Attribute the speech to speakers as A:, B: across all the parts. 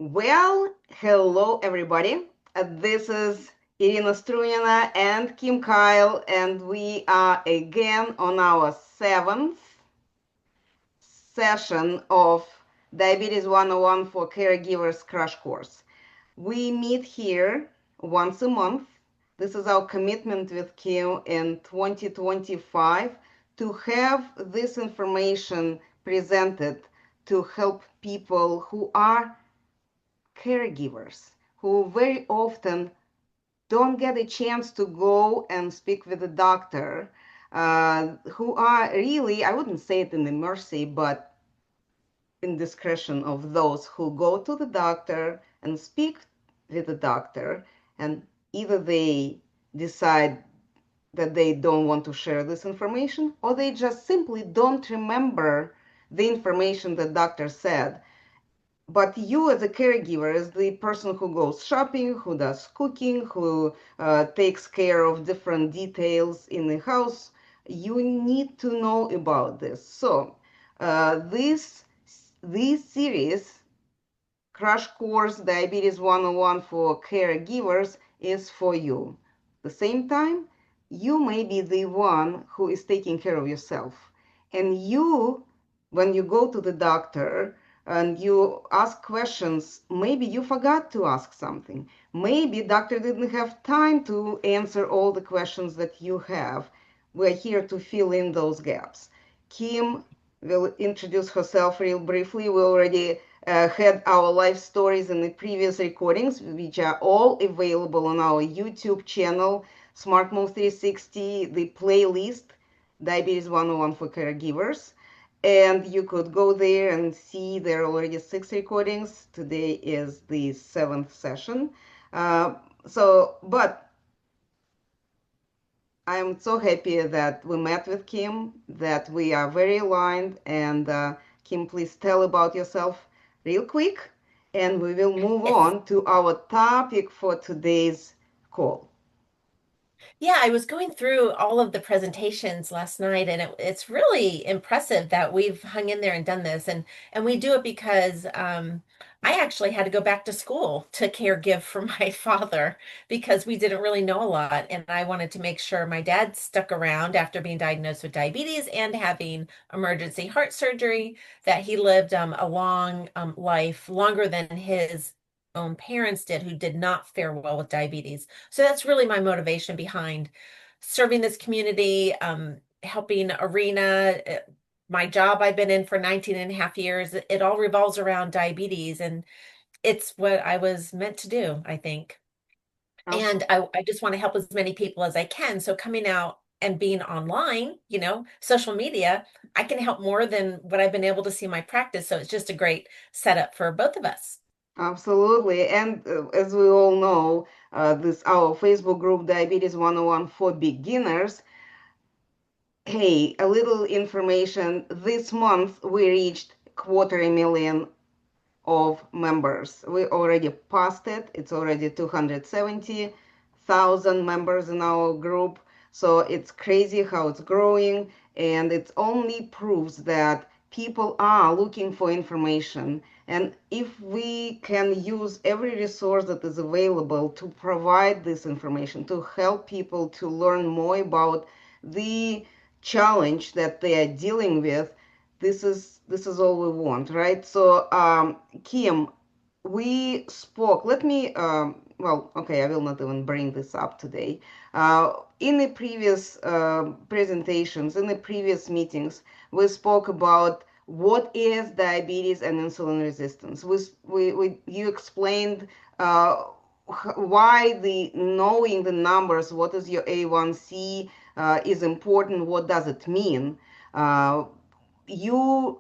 A: Well, hello everybody. This is Irina Strunina and Kim Kyle, and we are again on our seventh session of Diabetes 101 for Caregivers Crash Course. We meet here once a month. This is our commitment with Kim in 2025 to have this information presented to help people who are caregivers who very often don't get a chance to go and speak with a doctor, who are really, I wouldn't say it in the mercy, but in discretion of those who go to the doctor and speak with the doctor, and either they decide that they don't want to share this information, or they just simply don't remember the information the doctor said. But you as a caregiver, as the person who goes shopping, who does cooking, who takes care of different details in the house, you need to know about this. So this series, Crash Course Diabetes 101 for Caregivers, is for you. At the same time, you may be the one who is taking care of yourself. And you, when you go to the doctor and you ask questions, maybe you forgot to ask something. Maybe doctor didn't have time to answer all the questions that you have. We're here to fill in those gaps. Kim will introduce herself real briefly. We already had our life stories in the previous recordings, which are all available on our YouTube channel, Smart Move 360, the playlist, Diabetes 101 for Caregivers. And you could go there and see there are already 6 recordings. Today is the seventh session. But I'm so happy that we met with Kim, that we are very aligned. And Kim, please tell about yourself real quick, and we will move
B: Yes.
A: on to our topic for today's call.
B: Yeah, I was going through all of the presentations last night, and it's really impressive that we've hung in there and done this. And we do it because I actually had to go back to school to caregive for my father because we didn't really know a lot. And I wanted to make sure my dad stuck around after being diagnosed with diabetes and having emergency heart surgery, that he lived a long life, longer than his own parents did, who did not fare well with diabetes. So that's really my motivation behind serving this community, helping Arena. My job I've been in for 19 and a half years, it all revolves around diabetes, and it's what I was meant to do, I think. And
A: Absolutely.
B: I just want to help as many people as I can. So coming out and being online, social media, I can help more than what I've been able to see in my practice. So it's just a great setup for both of us.
A: Absolutely. And as we all know, this our Facebook group, Diabetes 101 for Beginners. Hey, a little information. This month we reached 250,000 of members. We already passed it. It's already 270,000 members in our group. So it's crazy how it's growing. And it only proves that people are looking for information. And if we can use every resource that is available to provide this information, to help people to learn more about the challenge that they are dealing with, this is all we want, right? So, Kim, we spoke. Let me. Well, okay, I will not even bring this up today. In the previous presentations, in the previous meetings, we spoke about what is diabetes and insulin resistance. You explained why the knowing the numbers, what is your A1C, is important. What does it mean? Uh, you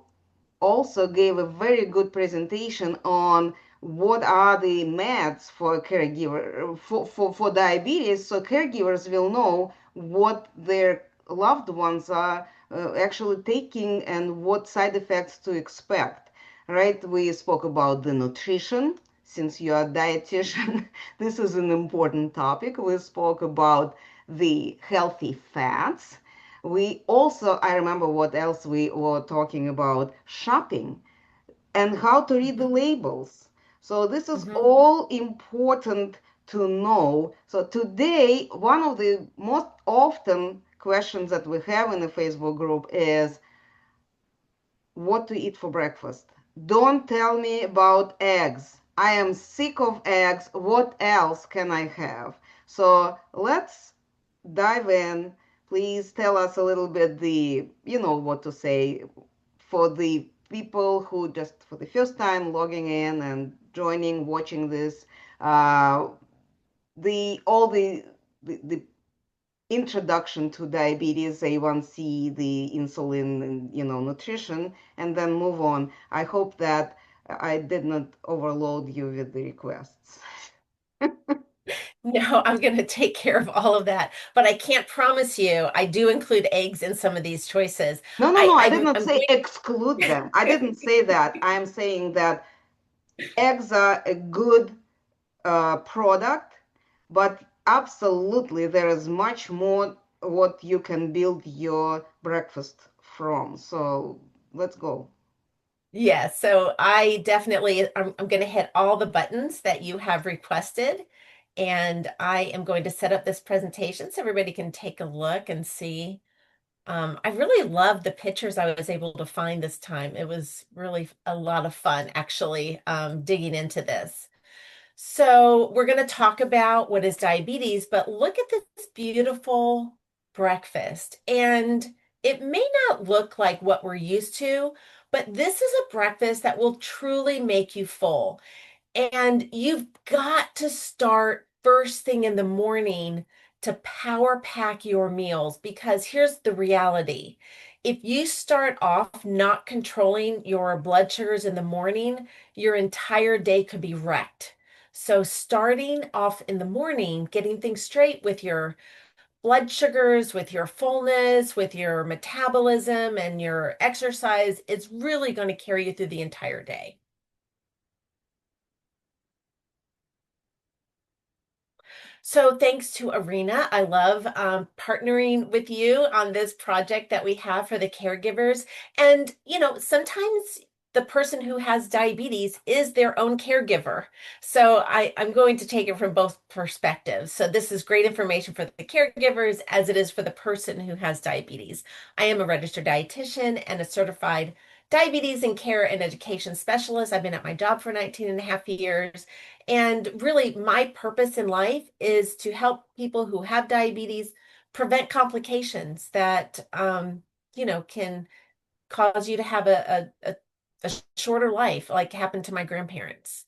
A: also gave a very good presentation on what are the meds for caregiver for diabetes, so caregivers will know what their loved ones are actually taking and what side effects to expect, right? We spoke about the nutrition. Since you are a dietitian, this is an important topic. We spoke about the healthy fats. We also, I remember what else we were talking about, shopping and how to read the labels. So this is
B: Hmm.
A: all important to know. So today, one of the most often questions that we have in the Facebook group is what to eat for breakfast. Don't tell me about eggs. I am sick of eggs. What else can I have? So let's dive in. Please tell us a little bit what to say for the people who just for the first time logging in and joining, watching this. Uh, the all the introduction to diabetes, A1C, the insulin, and nutrition, and then move on. I hope that I did not overload you with the requests.
B: No, I'm going to take care of all of that, but I can't promise you I do include eggs in some of these choices.
A: No, no, no,
B: I,
A: I did
B: I'm,
A: not
B: I'm
A: say
B: going.
A: exclude them. I didn't say that. I'm saying that eggs are a good product, but absolutely there is much more what you can build your breakfast from. So let's go.
B: Yeah, so I definitely I'm going to hit all the buttons that you have requested, and I am going to set up this presentation so everybody can take a look and see. I really love the pictures I was able to find this time. It was really a lot of fun actually digging into this. So we're going to talk about what is diabetes, but look at this beautiful breakfast. And it may not look like what we're used to, but this is a breakfast that will truly make you full. And you've got to start first thing in the morning to power pack your meals because here's the reality. If you start off not controlling your blood sugars in the morning, your entire day could be wrecked. So, starting off in the morning, getting things straight with your blood sugars, with your fullness, with your metabolism, and your exercise, is really going to carry you through the entire day. So thanks to Arena, I love partnering with you on this project that we have for the caregivers. And, sometimes the person who has diabetes is their own caregiver. So I'm going to take it from both perspectives. So this is great information for the caregivers as it is for the person who has diabetes. I am a registered dietitian and a certified diabetes and care and education specialist. I've been at my job for 19 and a half years. And really, my purpose in life is to help people who have diabetes prevent complications that, can cause you to have a shorter life, like happened to my grandparents.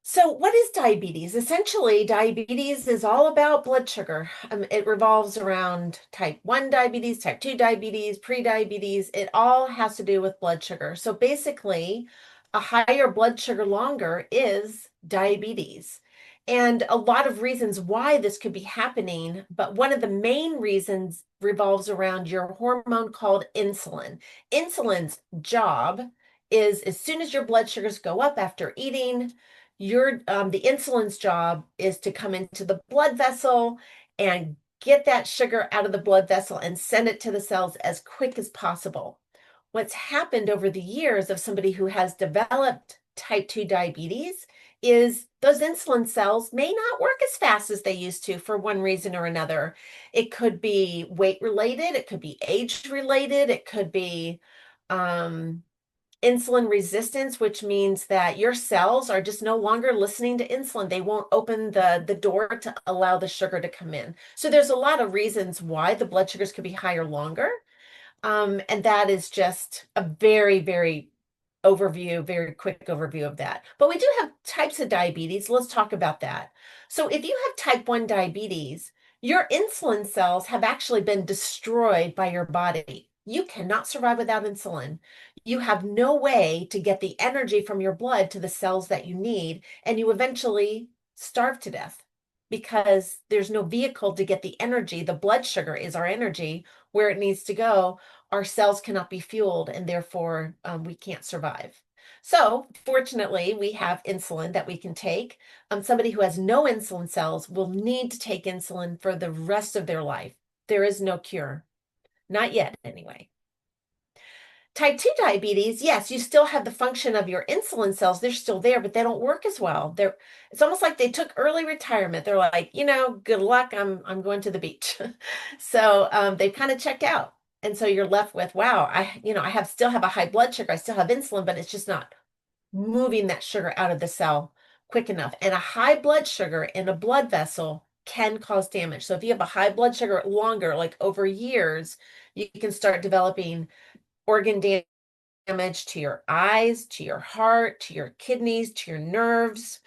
B: So, what is diabetes? Essentially, diabetes is all about blood sugar. It revolves around type 1 diabetes, type 2 diabetes, pre-diabetes. It all has to do with blood sugar. So, basically, a higher blood sugar longer is diabetes. And a lot of reasons why this could be happening, but one of the main reasons revolves around your hormone called insulin. Insulin's job is as soon as your blood sugars go up after eating, your the insulin's job is to come into the blood vessel and get that sugar out of the blood vessel and send it to the cells as quick as possible. What's happened over the years of somebody who has developed type 2 diabetes is those insulin cells may not work as fast as they used to for one reason or another. It could be weight related, it could be age related, it could be um, insulin resistance, which means that your cells are just no longer listening to insulin. They won't open the door to allow the sugar to come in. So there's a lot of reasons why the blood sugars could be higher longer. And that is just a very, very very quick overview of that. But we do have types of diabetes. Let's talk about that. So if you have type 1 diabetes, your insulin cells have actually been destroyed by your body. You cannot survive without insulin. You have no way to get the energy from your blood to the cells that you need, and you eventually starve to death because there's no vehicle to get the energy. The blood sugar is our energy where it needs to go. Our cells cannot be fueled, and therefore we can't survive. So, fortunately, we have insulin that we can take. Somebody who has no insulin cells will need to take insulin for the rest of their life. There is no cure, not yet, anyway. Type 2 diabetes, yes, you still have the function of your insulin cells. They're still there, but they don't work as well. It's almost like they took early retirement. They're like, good luck. I'm going to the beach. So they kind of checked out. And so you're left with, wow, I still have a high blood sugar. I still have insulin, but it's just not moving that sugar out of the cell quick enough. And a high blood sugar in a blood vessel can cause damage. So if you have a high blood sugar longer, like over years, you can start developing organ damage to your eyes, to your heart, to your kidneys, to your nerves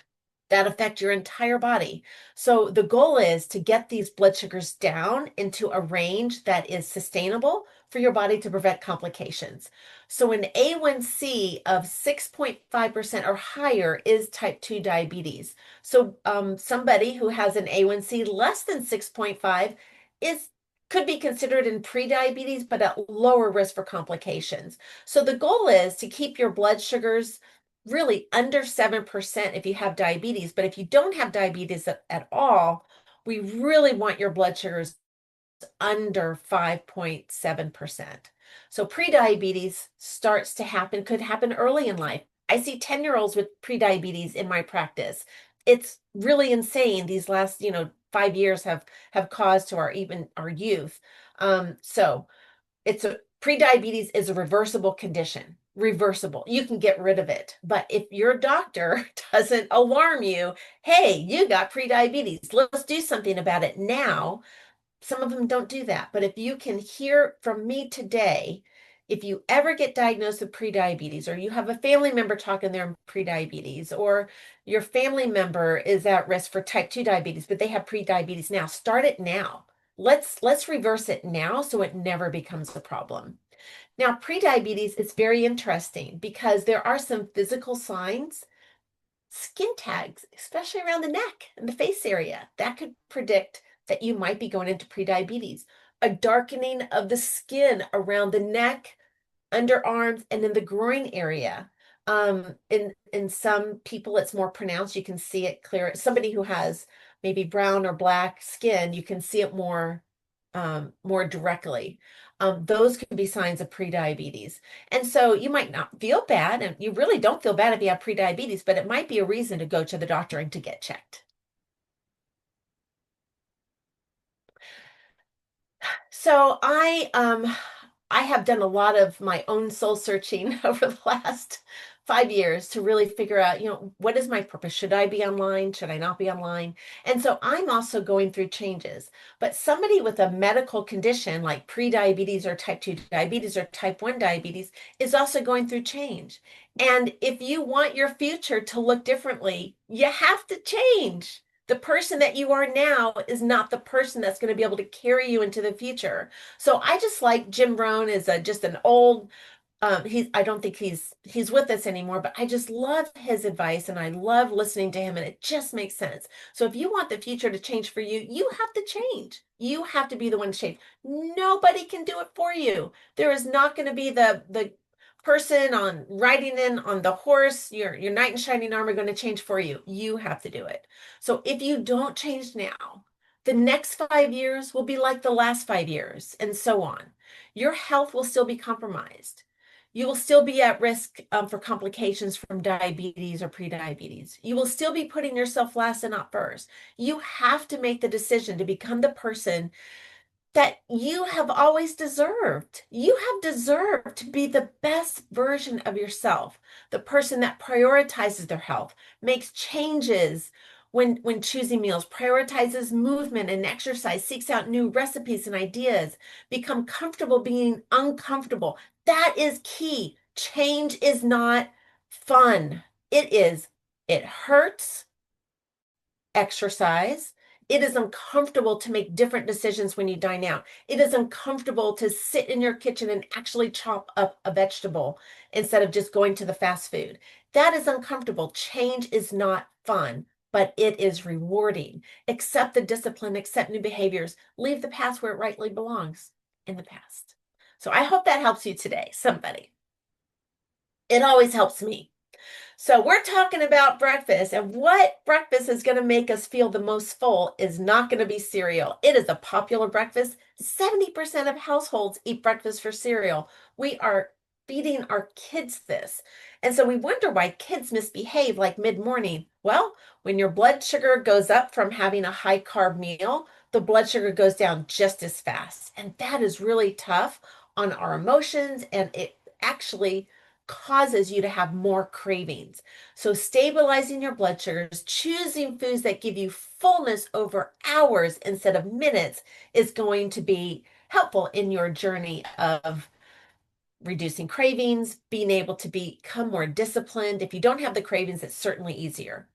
B: that affect your entire body. So the goal is to get these blood sugars down into a range that is sustainable for your body to prevent complications. So an A1C of 6.5% or higher is type 2 diabetes. So somebody who has an A1C less than 6.5 is could be considered in pre-diabetes, but at lower risk for complications. So the goal is to keep your blood sugars really under 7% if you have diabetes. But if you don't have diabetes at all, we really want your blood sugars under 5.7%. So pre-diabetes starts to happen, could happen early in life. I see 10-year-olds with pre-diabetes in my practice. It's really insane. These last, 5 years have caused to our youth. So it's a pre-diabetes is a reversible condition. Reversible. You can get rid of it. But if your doctor doesn't alarm you, hey, you got pre-diabetes, let's do something about it now. Some of them don't do that. But if you can hear from me today, if you ever get diagnosed with pre-diabetes, or you have a family member talking their pre-diabetes, or your family member is at risk for type 2 diabetes, but they have pre-diabetes now, start it now. Let's reverse it now so it never becomes a problem. Now, pre-diabetes is very interesting because there are some physical signs, skin tags, especially around the neck and the face area, that could predict that you might be going into pre-diabetes. A darkening of the skin around the neck, underarms, and in the groin area. In some people, it's more pronounced. You can see it clear. Somebody who has maybe brown or black skin, you can see it more directly. Those could be signs of prediabetes. And so you might not feel bad, and you really don't feel bad if you have prediabetes, but it might be a reason to go to the doctor and to get checked. So I have done a lot of my own soul searching over the last 5 years to really figure out, what is my purpose? Should I be online? Should I not be online? And so I'm also going through changes. But somebody with a medical condition like pre-diabetes or type 2 diabetes or type 1 diabetes is also going through change. And if you want your future to look differently, you have to change. The person that you are now is not the person that's going to be able to carry you into the future. So I just like Jim Rohn is just an old I don't think he's with us anymore, but I just love his advice and I love listening to him, and it just makes sense. So if you want the future to change for you, you have to change. You have to be the one to change. Nobody can do it for you. There is not going to be the person on riding in on the horse, your knight in shining armor going to change for you. You have to do it. So if you don't change now, the next 5 years will be like the last 5 years, and so on. Your health will still be compromised. You will still be at risk for complications from diabetes or prediabetes. You will still be putting yourself last and not first. You have to make the decision to become the person that you have always deserved. You have deserved to be the best version of yourself, the person that prioritizes their health, makes changes when choosing meals, prioritizes movement and exercise, seeks out new recipes and ideas, become comfortable being uncomfortable. That is key. Change is not fun. It hurts exercise. It is uncomfortable to make different decisions when you dine out. It is uncomfortable to sit in your kitchen and actually chop up a vegetable instead of just going to the fast food. That is uncomfortable. Change is not fun, but it is rewarding. Accept the discipline, accept new behaviors, leave the past where it rightly belongs, in the past. So I hope that helps you today, somebody. It always helps me. So we're talking about breakfast, and what breakfast is going to make us feel the most full is not going to be cereal. It is a popular breakfast. 70% of households eat breakfast for cereal. We are feeding our kids this. And so we wonder why kids misbehave like mid-morning. Well, when your blood sugar goes up from having a high carb meal, the blood sugar goes down just as fast. And that is really tough on our emotions, and it actually causes you to have more cravings. So, stabilizing your blood sugars, choosing foods that give you fullness over hours instead of minutes is going to be helpful in your journey of reducing cravings, being able to become more disciplined. If you don't have the cravings, it's certainly easier.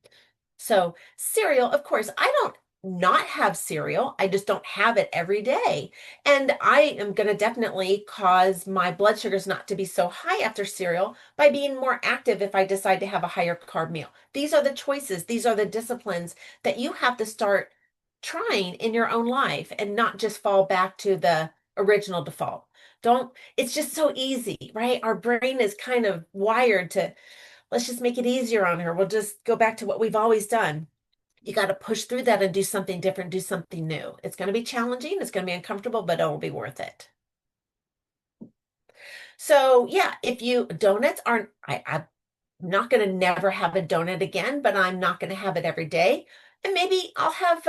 B: So, cereal, of course, I don't not have cereal. I just don't have it every day. And I am going to definitely cause my blood sugars not to be so high after cereal by being more active if I decide to have a higher carb meal. These are the choices, these are the disciplines that you have to start trying in your own life and not just fall back to the original default. Don't, it's just so easy, right? Our brain is kind of wired to, let's just make it easier on her. We'll just go back to what we've always done. You got to push through that and do something different, do something new. It's going to be challenging, it's going to be uncomfortable, but it'll be worth it. So, yeah, if you donuts aren't, I'm not going to never have a donut again, but I'm not going to have it every day. And maybe I'll have,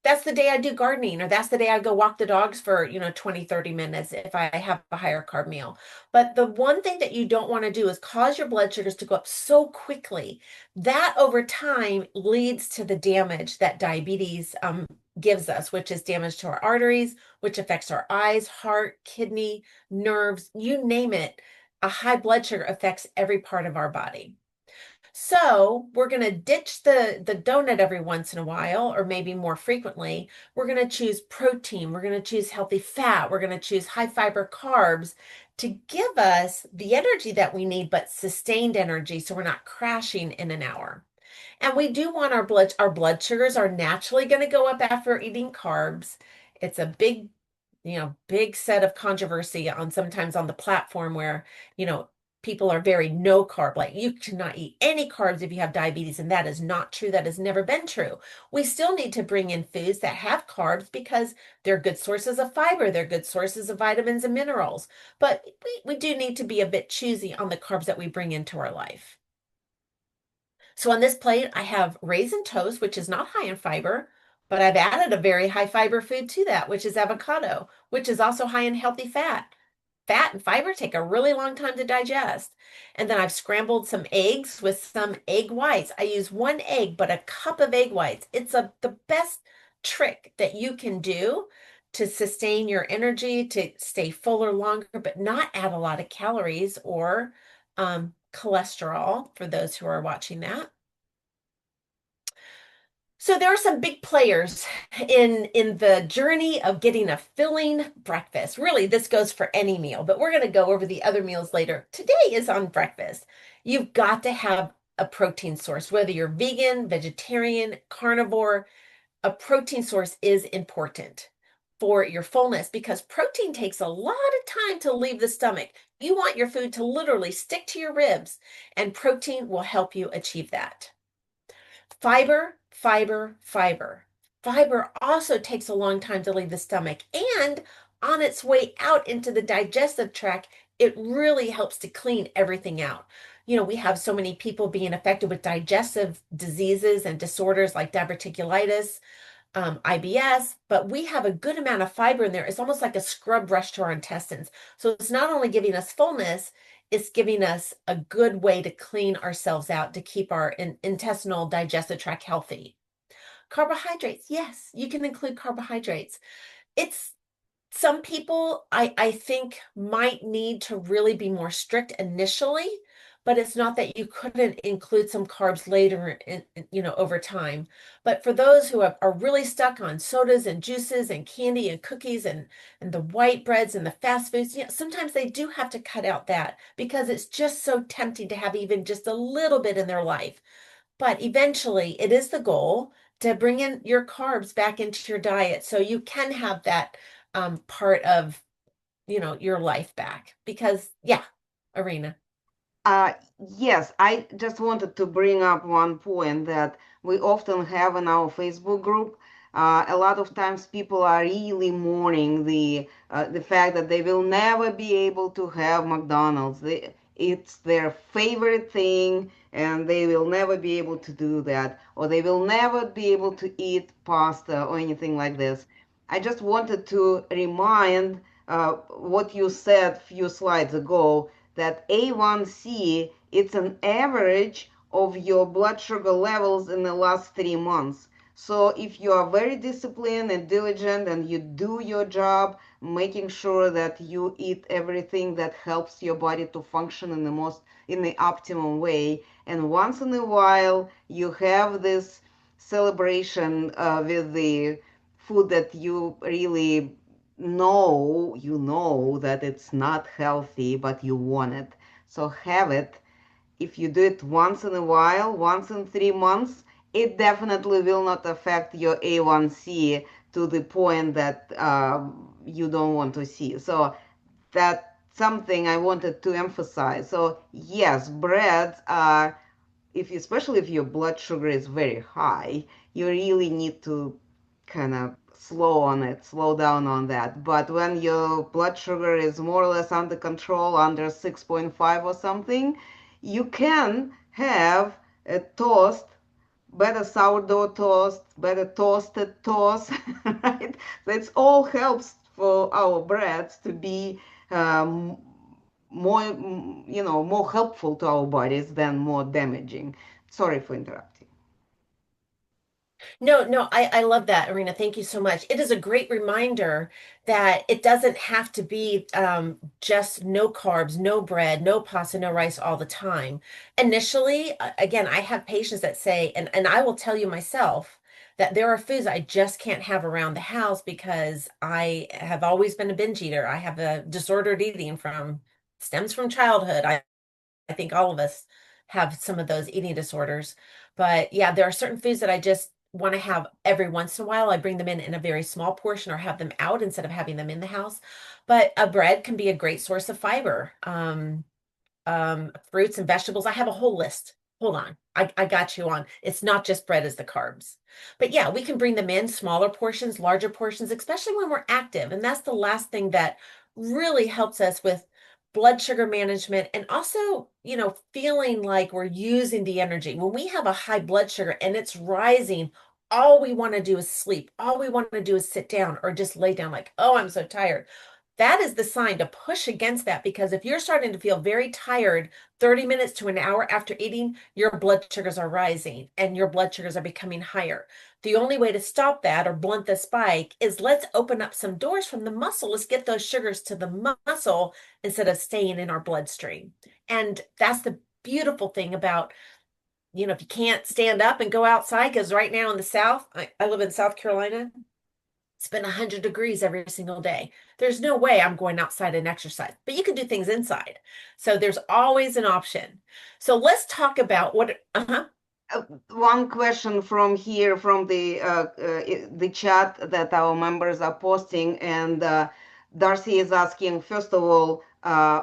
B: that's the day I do gardening, or that's the day I go walk the dogs for, 20, 30 minutes if I have a higher carb meal. But the one thing that you don't want to do is cause your blood sugars to go up so quickly. That over time leads to the damage that diabetes gives us, which is damage to our arteries, which affects our eyes, heart, kidney, nerves, you name it. A high blood sugar affects every part of our body. So we're going to ditch the donut every once in a while, or maybe more frequently. We're going to choose protein. We're going to choose healthy fat. We're going to choose high fiber carbs to give us the energy that we need, but sustained energy, so we're not crashing in an hour. And we do want our blood sugars are naturally going to go up after eating carbs. It's a big set of controversy on sometimes on the platform where, you know, people are very no carb, like you cannot eat any carbs if you have diabetes. And that is not true. That has never been true. We still need to bring in foods that have carbs because they're good sources of fiber, they're good sources of vitamins and minerals. But we do need to be a bit choosy on the carbs that we bring into our life. So on this plate, I have raisin toast, which is not high in fiber, but I've added a very high fiber food to that, which is avocado, which is also high in healthy fat. Fat and fiber take a really long time to digest. And then I've scrambled some eggs with some egg whites. I use one egg, but a cup of egg whites. It's the best trick that you can do to sustain your energy, to stay fuller longer, but not add a lot of calories or cholesterol for those who are watching that. So there are some big players in the journey of getting a filling breakfast. Really, this goes for any meal, but we're going to go over the other meals later. Today is on breakfast. You've got to have a protein source, whether you're vegan, vegetarian, carnivore, a protein source is important for your fullness because protein takes a lot of time to leave the stomach. You want your food to literally stick to your ribs, and protein will help you achieve that. Fiber, fiber, fiber. Fiber also takes a long time to leave the stomach, and on its way out into the digestive tract, it really helps to clean everything out. We have so many people being affected with digestive diseases and disorders like diverticulitis, IBS, but we have a good amount of fiber in there. It's almost like a scrub brush to our intestines. So it's not only giving us fullness, it's giving us a good way to clean ourselves out to keep our intestinal digestive tract healthy. Carbohydrates, yes, you can include carbohydrates. It's some people I think might need to really be more strict initially, but it's not that you couldn't include some carbs later over time. But for those who are really stuck on sodas and juices and candy and cookies and the white breads and the fast foods, sometimes they do have to cut out that because it's just so tempting to have even just a little bit in their life. But eventually, it is the goal to bring in your carbs back into your diet so you can have that part of, your life back. Because, yeah, Arena.
A: Uh, yes, I just wanted to bring up one point that we often have in our Facebook group. A lot of times people are really mourning the fact that they will never be able to have McDonald's. It's their favorite thing, and they will never be able to do that, or they will never be able to eat pasta or anything like this. I just wanted to remind what you said a few slides ago, that A1C, it's an average of your blood sugar levels in the last 3 months. So if you are very disciplined and diligent and you do your job, making sure that you eat everything that helps your body to function in the optimum way, and once in a while you have this celebration with the food that you really know that it's not healthy, but you want it. So have it. If you do it once in a while, once in 3 months, it definitely will not affect your A1C to the point that you don't want to see. So that's something I wanted to emphasize. So yes, breads are, if especially if your blood sugar is very high, you really need to kind of slow down on that. But when your blood sugar is more or less under control, under 6.5 or something, you can have a toast, better sourdough toast, better toasted toast, right? So it's all helps for our breads to be um, more, more helpful to our bodies than more damaging. Sorry for interrupting.
B: No, no, I love that, Arena. Thank you so much. It is a great reminder that it doesn't have to be just no carbs, no bread, no pasta, no rice all the time. Initially, again, I have patients that say, and I will tell you myself, that there are foods I just can't have around the house because I have always been a binge eater. I have a disordered eating from stems from childhood. I think all of us have some of those eating disorders. But yeah, there are certain foods that I just want to have every once in a while. I bring them in a very small portion or have them out instead of having them in the house. But a bread can be a great source of fiber. Fruits and vegetables. I have a whole list. Hold on. I got you on. It's not just bread as the carbs. But yeah, we can bring them in smaller portions, larger portions, especially when we're active. And that's the last thing that really helps us with blood sugar management and also, feeling like we're using the energy. When we have a high blood sugar and it's rising, all we want to do is sleep. All we want to do is sit down or just lay down like, oh, I'm so tired. That is the sign to push against that because if you're starting to feel very tired 30 minutes to an hour after eating, your blood sugars are rising and your blood sugars are becoming higher. The only way to stop that or blunt the spike is let's open up some doors from the muscle. Let's get those sugars to the muscle instead of staying in our bloodstream. And that's the beautiful thing about, if you can't stand up and go outside, because right now in the South, I live in South Carolina, it's been 100 degrees every single day. There's no way I'm going outside and exercise, but you can do things inside. So there's always an option. So let's talk about
A: One question from here, from the chat that our members are posting, and Darcy is asking, first of all,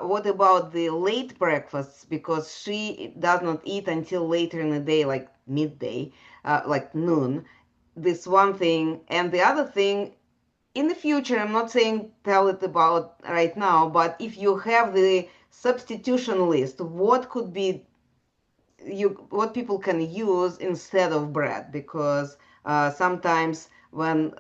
A: what about the late breakfasts? Because she does not eat until later in the day, like midday, like noon. This one thing, and the other thing, in the future, I'm not saying tell it about right now, but if you have the substitution list, what could be what people can use instead of bread, because sometimes when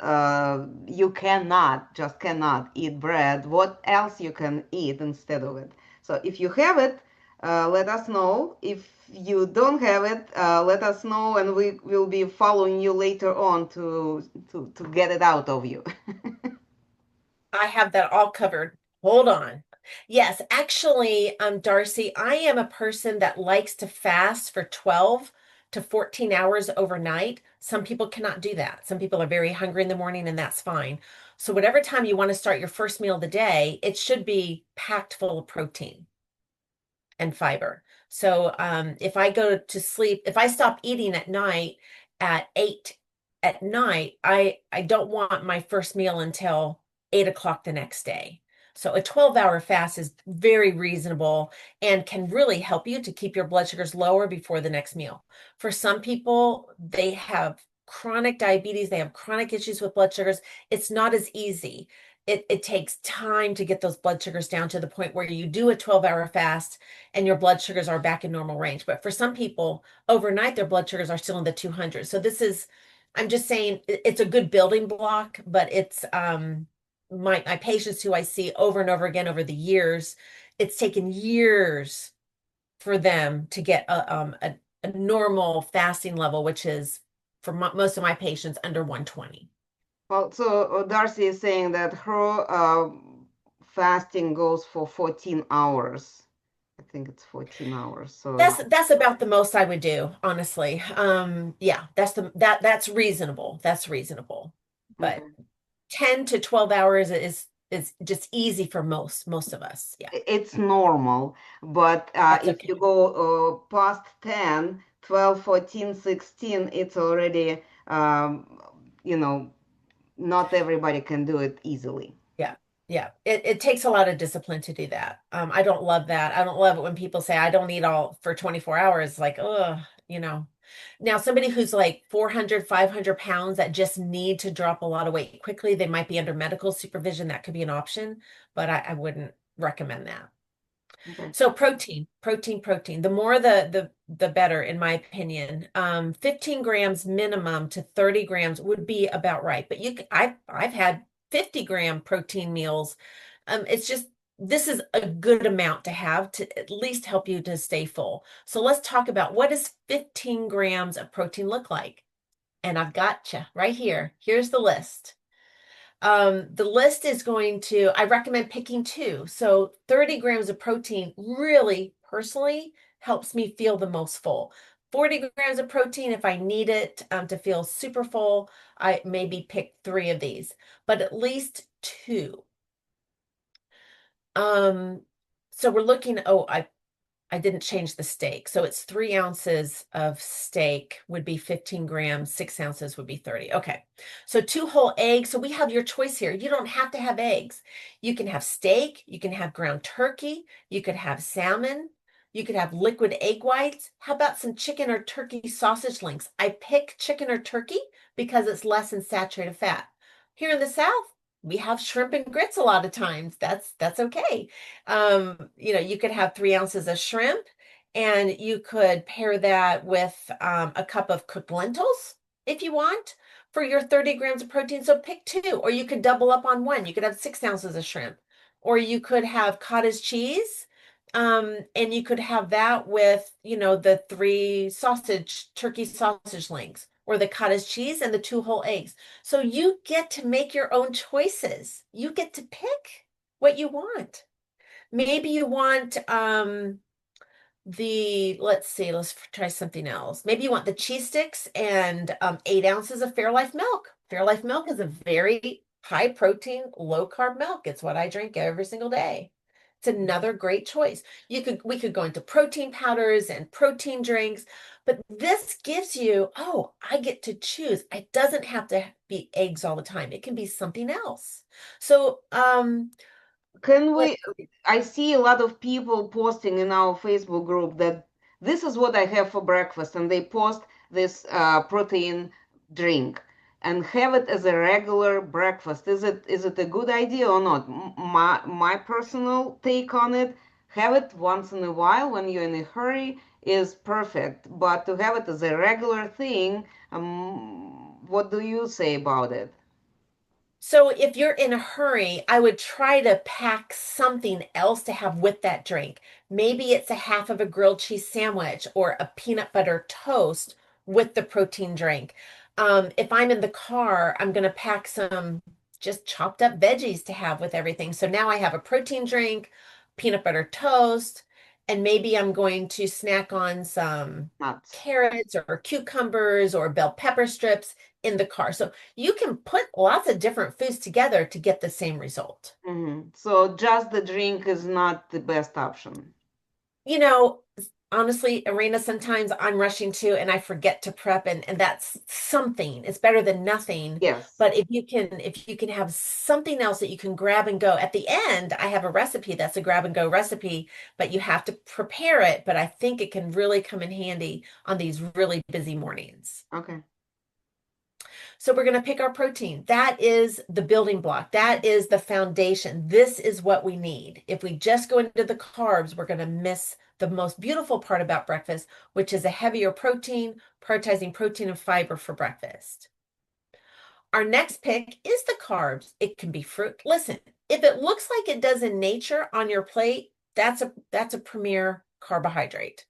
A: you cannot eat bread, what else you can eat instead of it. So if you have it, let us know. If you don't have it, let us know, and we will be following you later on to get it out of you.
B: I have that all covered. Hold on. Yes, actually, Darcy, I am a person that likes to fast for 12 to 14 hours overnight. Some people cannot do that. Some people are very hungry in the morning, and that's fine. So, whatever time you want to start your first meal of the day, it should be packed full of protein and fiber. So if I go to sleep, if I stop eating at night at 8 at night, I don't want my first meal until 8 o'clock the next day. So a 12-hour fast is very reasonable and can really help you to keep your blood sugars lower before the next meal. For some people, they have chronic diabetes, they have chronic issues with blood sugars, it's not as easy. It takes time to get those blood sugars down to the point where you do a 12-hour fast and your blood sugars are back in normal range. But for some people, overnight, their blood sugars are still in the 200s. So I'm just saying it's a good building block, but it's my patients who I see over and over again over the years, it's taken years for them to get a normal fasting level, which is for most of my patients under 120.
A: Well, so Darcy is saying that her fasting goes for 14 hours. I think it's 14 hours. So,
B: That's about the most I would do, honestly. Yeah, that's reasonable. That's reasonable. But
A: okay.
B: 10 to 12 hours is just easy for most of us. Yeah,
A: It's normal, but
B: that's
A: if you
B: okay.
A: go past 10, 12, 14, 16, it's already, you know, not everybody can do it easily.
B: Yeah. Yeah. It takes a lot of discipline to do that. I don't love that. I don't love it when people say I don't eat all for 24 hours. Like, oh. Now somebody who's like 400, 500 pounds that just need to drop a lot of weight quickly, they might be under medical supervision. That could be an option, but I wouldn't recommend that.
A: Okay.
B: So protein. The more the better, in my opinion. 15 grams minimum to 30 grams would be about right. But I've had 50-gram protein meals. It's just this is a good amount to have to at least help you to stay full. So let's talk about what does 15 grams of protein look like? And I've got you right here. Here's the list. The list is I recommend picking two. So 30 grams of protein really personally helps me feel the most full. 40 grams of protein, if I need it to feel super full, I maybe pick three of these, but at least two. Um, so we're looking, I didn't change the steak. So it's 3 ounces of steak would be 15 grams, 6 ounces would be 30. Okay. So two whole eggs. So we have your choice here. You don't have to have eggs. You can have steak, you can have ground turkey, you could have salmon, you could have liquid egg whites. How about some chicken or turkey sausage links? I pick chicken or turkey because it's less in saturated fat. Here in the South, we have shrimp and grits a lot of times. That's okay. You could have 3 ounces of shrimp and you could pair that with a cup of cooked lentils if you want for your 30 grams of protein. So pick two, or you could double up on one. You could have 6 ounces of shrimp, or you could have cottage cheese. And you could have that with, the three turkey sausage links, or the cottage cheese and the two whole eggs. So you get to make your own choices. You get to pick what you want. Maybe you want let's see, let's try something else. Maybe you want the cheese sticks and 8 ounces of Fairlife milk. Fairlife milk is a very high protein, low carb milk. It's what I drink every single day. It's another great choice. We could go into protein powders and protein drinks, but this gives you, oh, I get to choose. It doesn't have to be eggs all the time. It can be something else. So,
A: Can
B: let
A: we? I see a lot of people posting in our Facebook group that this is what I have for breakfast, and they post this protein drink and have it as a regular breakfast. Is it a good idea or not? My personal take on it, have it once in a while when you're in a hurry is perfect, but to have it as a regular thing, what do you say about it?
B: So if you're in a hurry, I would try to pack something else to have with that drink. Maybe it's a half of a grilled cheese sandwich or a peanut butter toast with the protein drink. If I'm in the car, I'm going to pack some just chopped up veggies to have with everything. So now I have a protein drink, peanut butter toast, and maybe I'm going to snack on some
A: Nuts.
B: carrots or cucumbers or bell pepper strips in the car. So you can put lots of different foods together to get the same result.
A: So just the drink is not the best option.
B: You know, honestly, Arena, sometimes I'm rushing too and I forget to prep and that's something. It's better than nothing.
A: Yes.
B: But if you can have something else that you can grab and go. At the end, I have a recipe that's a grab and go recipe, but you have to prepare it. But I think it can really come in handy on these really busy mornings.
A: Okay.
B: So we're going to pick our protein. That is the building block. That is the foundation. This is what we need. If we just go into the carbs, we're going to miss the most beautiful part about breakfast, which is a heavier protein, prioritizing protein and fiber for breakfast. Our next pick is the carbs. It can be fruit. Listen, if it looks like it does in nature on your plate, that's a premier carbohydrate.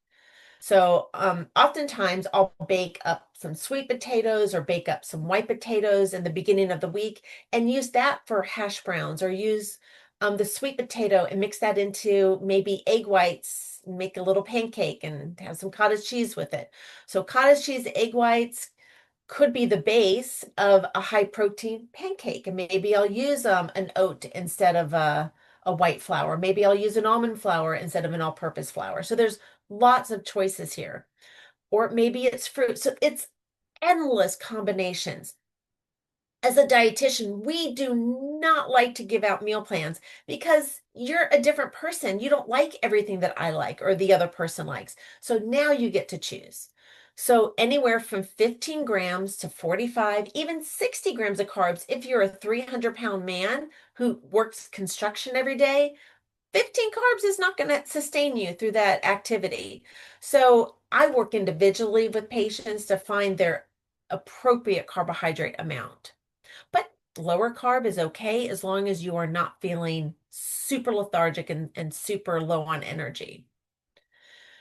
B: So oftentimes I'll bake up some sweet potatoes or bake up some white potatoes in the beginning of the week and use that for hash browns, or use the sweet potato and mix that into maybe egg whites, make a little pancake and have some cottage cheese with it. So cottage cheese, egg whites could be the base of a high protein pancake. And maybe I'll use an oat instead of a white flour. Maybe I'll use an almond flour instead of an all-purpose flour. So there's lots of choices here. Or maybe it's fruit. So it's endless combinations. As a dietitian, we do not like to give out meal plans because you're a different person. You don't like everything that I like or the other person likes. So now you get to choose. So anywhere from 15 grams to 45, even 60 grams of carbs. If you're a 300-pound man who works construction every day, 15 carbs is not going to sustain you through that activity. So I work individually with patients to find their appropriate carbohydrate amount. But lower carb is okay as long as you are not feeling super lethargic and super low on energy.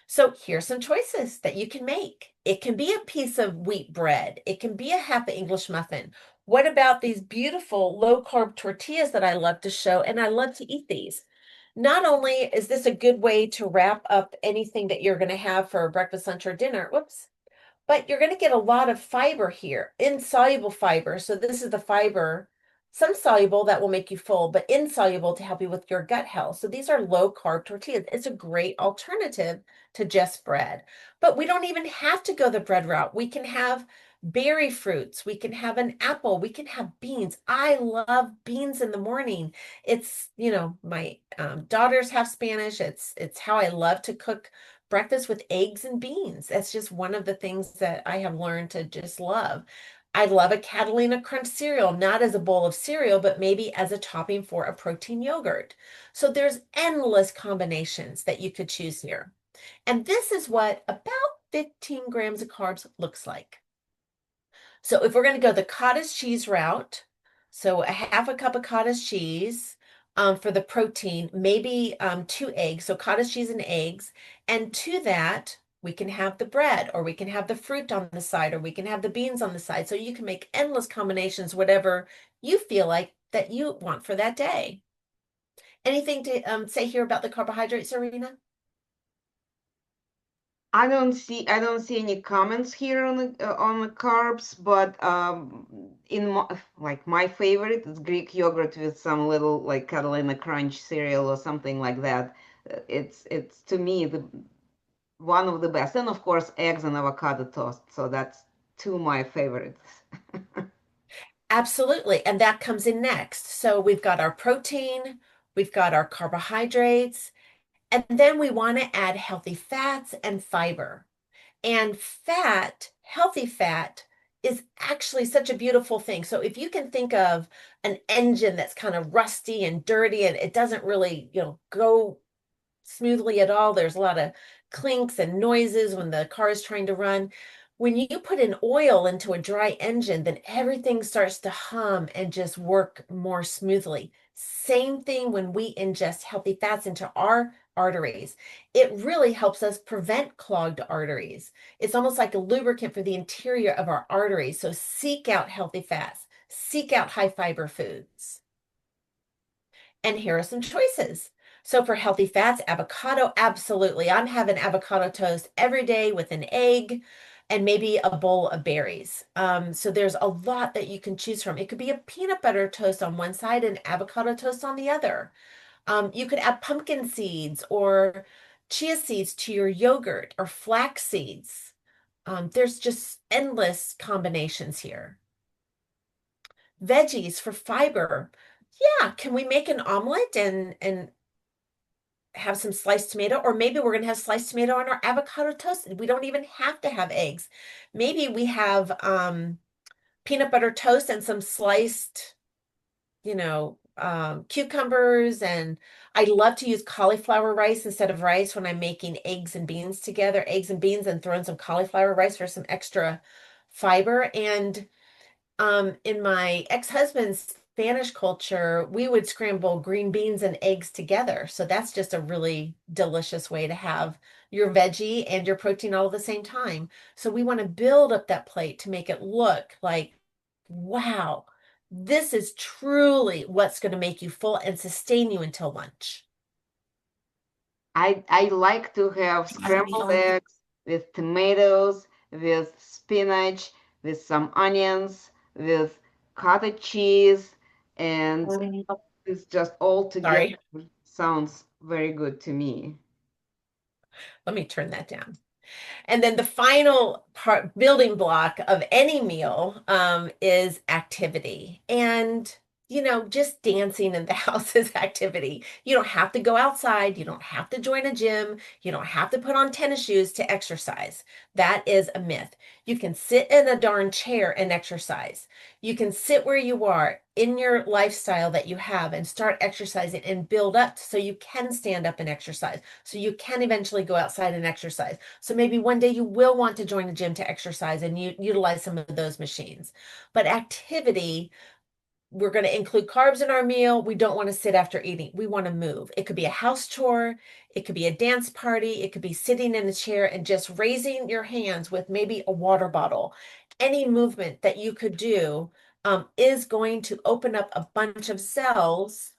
B: So here's some choices that you can make. It can be a piece of wheat bread. It can be a half an English muffin. What about these beautiful low carb tortillas that I love to show? And I love to eat these. Not only is this a good way to wrap up anything that you're going to have for breakfast, lunch, or dinner, whoops, but you're going to get a lot of fiber here, insoluble fiber. So this is the fiber, some soluble that will make you full, but insoluble to help you with your gut health. So these are low carb tortillas. It's a great alternative to just bread. But we don't even have to go the bread route. We can have berry fruits. We can have an apple. We can have beans. I love beans in the morning. It's, my daughters have Spanish. It's how I love to cook breakfast with eggs and beans. That's just one of the things that I have learned to just love. I love a Catalina Crunch cereal, not as a bowl of cereal, but maybe as a topping for a protein yogurt. So there's endless combinations that you could choose here. And this is what about 15 grams of carbs looks like. So if we're going to go the cottage cheese route, so a half a cup of cottage cheese for the protein, maybe 2 eggs, so cottage cheese and eggs. And to that, we can have the bread, or we can have the fruit on the side, or we can have the beans on the side. So you can make endless combinations, whatever you feel like that you want for that day. Anything to say here about the carbohydrates, Serena?
A: I don't see any comments here on the carbs, but like my favorite is Greek yogurt with some little like Catalina Crunch cereal or something like that. It's to me the one of the best, and of course eggs and avocado toast. So that's two of my favorites.
B: Absolutely. And that comes in next. So we've got our protein, we've got our carbohydrates, and then we want to add healthy fats and fiber. And fat, healthy fat, is actually such a beautiful thing. So if you can think of an engine that's kind of rusty and dirty and it doesn't really, go smoothly at all. There's a lot of clinks and noises when the car is trying to run. When you put an oil into a dry engine, then everything starts to hum and just work more smoothly. Same thing when we ingest healthy fats into our arteries. It really helps us prevent clogged arteries. It's almost like a lubricant for the interior of our arteries. So seek out healthy fats, seek out high fiber foods. And here are some choices. So for healthy fats, avocado, absolutely. I'm having avocado toast every day with an egg and maybe a bowl of berries. So there's a lot that you can choose from. It could be a peanut butter toast on one side and avocado toast on the other. You could add pumpkin seeds or chia seeds to your yogurt, or flax seeds. There's just endless combinations here. Veggies for fiber. Yeah, can we make an omelet and have some sliced tomato? Or maybe we're going to have sliced tomato on our avocado toast. We don't even have to have eggs. Maybe we have peanut butter toast and some sliced, cucumbers. And I love to use cauliflower rice instead of rice when I'm making eggs and beans together, eggs and beans, and throw in some cauliflower rice for some extra fiber. And in my ex-husband's Spanish culture, we would scramble green beans and eggs together. So that's just a really delicious way to have your veggie and your protein all at the same time. So we want to build up that plate to make it look like, wow, this is truly what's going to make you full and sustain you until lunch.
A: I like to have scrambled eggs with tomatoes, with spinach, with some onions, with cottage cheese, and it's just all together.
B: Sorry,
A: Sounds very good to me.
B: let me turn that down. And then the final part, building block of any meal, is activity. And, just dancing in the house is activity. You don't have to go outside. You don't have to join a gym. You don't have to put on tennis shoes to exercise. That is a myth. You can sit in a darn chair and exercise. You can sit where you are in your lifestyle that you have and start exercising and build up so you can stand up and exercise. So you can eventually go outside and exercise. So maybe one day you will want to join a gym to exercise and you utilize some of those machines. But activity, we're going to include carbs in our meal. We don't want to sit after eating. We want to move. It could be a house chore. It could be a dance party. It could be sitting in a chair and just raising your hands with maybe a water bottle. Any movement that you could do is going to open up a bunch of cells.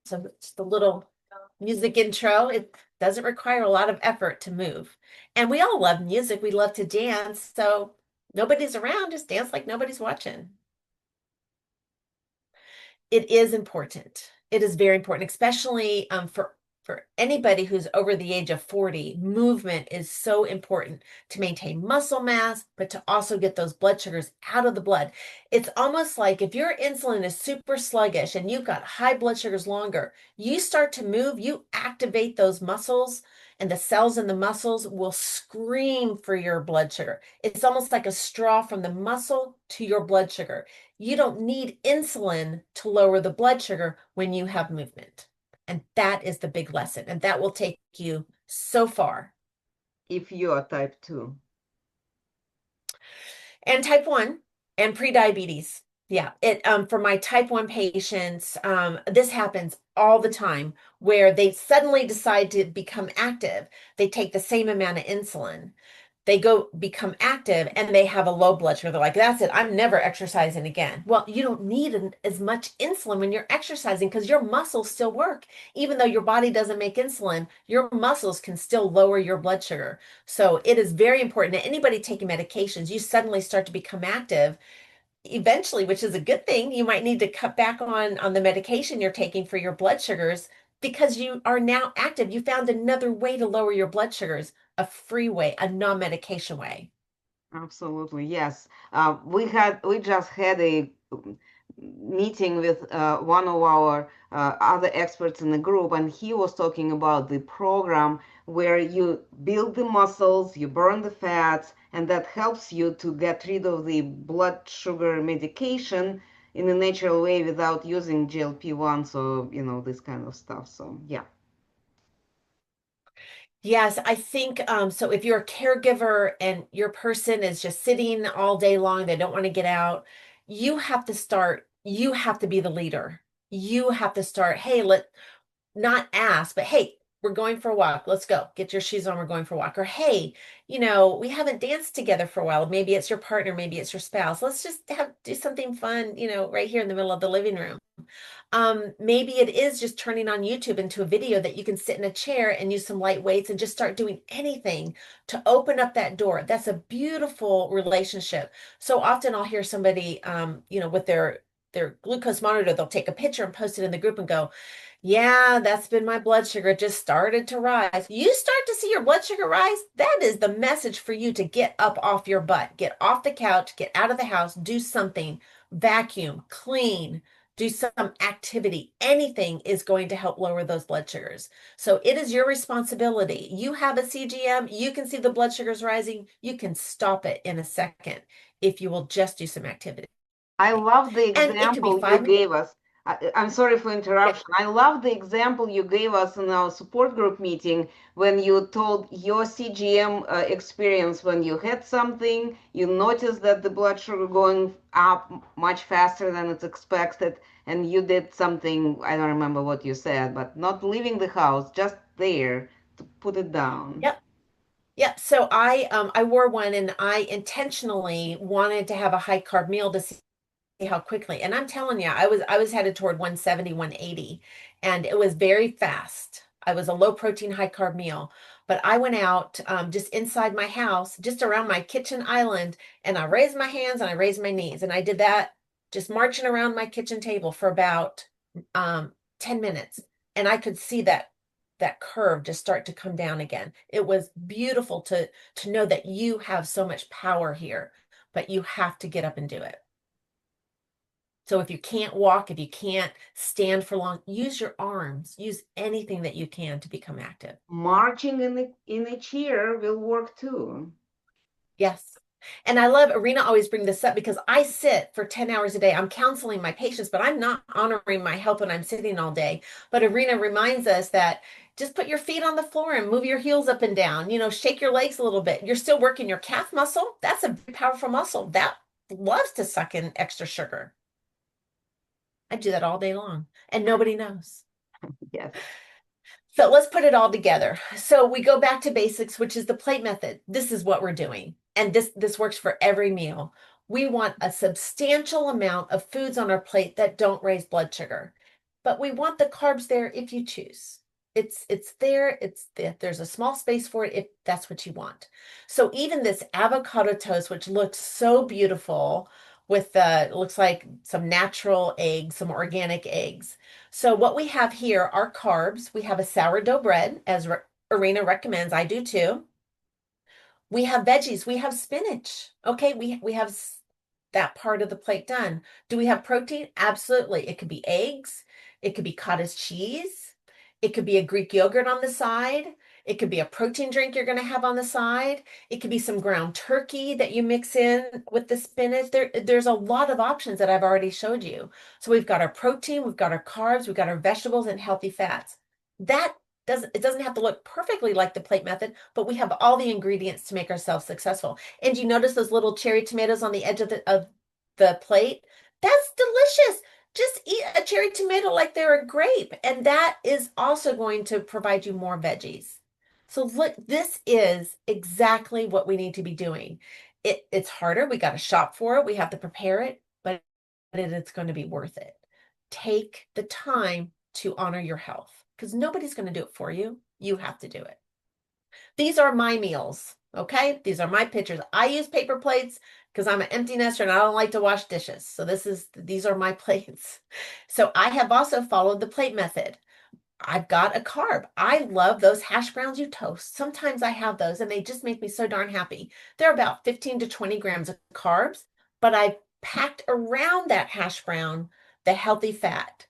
B: So it's the little music intro. It doesn't require a lot of effort to move. And we all love music. We love to dance. So nobody's around, just dance like nobody's watching. It is important. It is very important, especially for anybody who's over the age of 40. Movement is so important to maintain muscle mass, but to also get those blood sugars out of the blood. It's almost like if your insulin is super sluggish and you've got high blood sugars longer, you start to move, you activate those muscles, and the cells in the muscles will scream for your blood sugar. It's almost like a straw from the muscle to your blood sugar. You don't need insulin to lower the blood sugar when you have movement. And that is the big lesson. And that will take you so far.
A: If you are type 2.
B: And type 1 and pre-diabetes. Yeah, it for my type 1 patients, this happens all the time where they suddenly decide to become active. They take the same amount of insulin, they go become active and they have a low blood sugar. They're like, that's it. I'm never exercising again. Well, you don't need as much insulin when you're exercising because your muscles still work. Even though your body doesn't make insulin, your muscles can still lower your blood sugar. So it is very important that anybody taking medications, you suddenly start to become active eventually, which is a good thing. You might need to cut back on the medication you're taking for your blood sugars because you are now active. You found another way to lower your blood sugars, a free way, a non-medication way.
A: Absolutely, yes. We just had a meeting with one of our other experts in the group, and he was talking about the program where you build the muscles, you burn the fats, and that helps you to get rid of the blood sugar medication in a natural way without using GLP-1, so this kind of stuff. So yeah.
B: Yes, I think so. If you're a caregiver and your person is just sitting all day long, they don't want to get out, you have to be the leader. You have to start, hey, let not ask, but hey, we're going for a walk. Let's go. Get your shoes on. We're going for a walk. Or hey, we haven't danced together for a while. Maybe it's your partner, maybe it's your spouse. Let's just do something fun, right here in the middle of the living room. Maybe it is just turning on YouTube into a video that you can sit in a chair and use some light weights and just start doing anything to open up that door. That's a beautiful relationship. So often I'll hear somebody, with their glucose monitor, they'll take a picture and post it in the group and go, yeah, that's been my blood sugar. It just started to rise. You start to see your blood sugar rise. That is the message for you to get up off your butt, get off the couch, get out of the house, do something, vacuum, clean, do some activity. Anything is going to help lower those blood sugars. So it is your responsibility. You have a CGM, you can see the blood sugars rising, you can stop it in a second if you will just do some activity.
A: I love the
B: And it could be
A: example you
B: 5 minutes.
A: gave us. I'm sorry for
B: Yeah.
A: interruption. I love the example you gave us in our support group meeting when you told your CGM experience when you had something, you noticed that the blood sugar going up much faster than it's expected, and you did something, I don't remember what you said, but not leaving the house, just there to put it down.
B: Yep. Yep. So I wore one and I intentionally wanted to have a high carb meal to see how quickly. And I'm telling you, I was headed toward 170, 180, and it was very fast. I was a low protein, high carb meal, but I went out just inside my house, just around my kitchen island, and I raised my hands and I raised my knees, and I did that just marching around my kitchen table for about 10 minutes, and I could see that curve just start to come down again. It was beautiful to know that you have so much power here, but you have to get up and do it. So if you can't walk, if you can't stand for long, use your arms, use anything that you can to become active.
A: Marching in a chair will work too.
B: Yes. And I love Irina always bring this up because I sit for 10 hours a day. I'm counseling my patients, but I'm not honoring my health when I'm sitting all day. But Irina reminds us that just put your feet on the floor and move your heels up and down, shake your legs a little bit. You're still working your calf muscle. That's a very powerful muscle that loves to suck in extra sugar. I do that all day long and nobody knows.
A: Yes.
B: So let's put it all together. So we go back to basics, which is the plate method. This is what we're doing. And this works for every meal. We want a substantial amount of foods on our plate that don't raise blood sugar. But we want the carbs there if you choose. It's there, there's a small space for it if that's what you want. So even this avocado toast, which looks so beautiful with it looks like some natural eggs, some organic eggs. So what we have here are carbs. We have a sourdough bread, as Irina recommends. I do too. We have veggies. We have spinach. Okay, we have that part of the plate done. Do we have protein? Absolutely. It could be eggs. It could be cottage cheese. It could be a Greek yogurt on the side. It could be a protein drink you're going to have on the side. It could be some ground turkey that you mix in with the spinach. There's a lot of options that I've already showed you. So we've got our protein, we've got our carbs, we've got our vegetables and healthy fats. That doesn't have to look perfectly like the plate method, but we have all the ingredients to make ourselves successful. And you notice those little cherry tomatoes on the edge of the plate? That's delicious. Just eat a cherry tomato like they're a grape, and that is also going to provide you more veggies. So look, this is exactly what we need to be doing. It's harder. We got to shop for it. We have to prepare it, but it's going to be worth it. Take the time to honor your health because nobody's going to do it for you. You have to do it. These are my meals. Okay. These are my pictures. I use paper plates because I'm an empty nester and I don't like to wash dishes. So these are my plates. So I have also followed the plate method. I've got a carb. I love those hash browns you toast. Sometimes I have those and they just make me so darn happy. They're about 15 to 20 grams of carbs, but I've packed around that hash brown the healthy fat,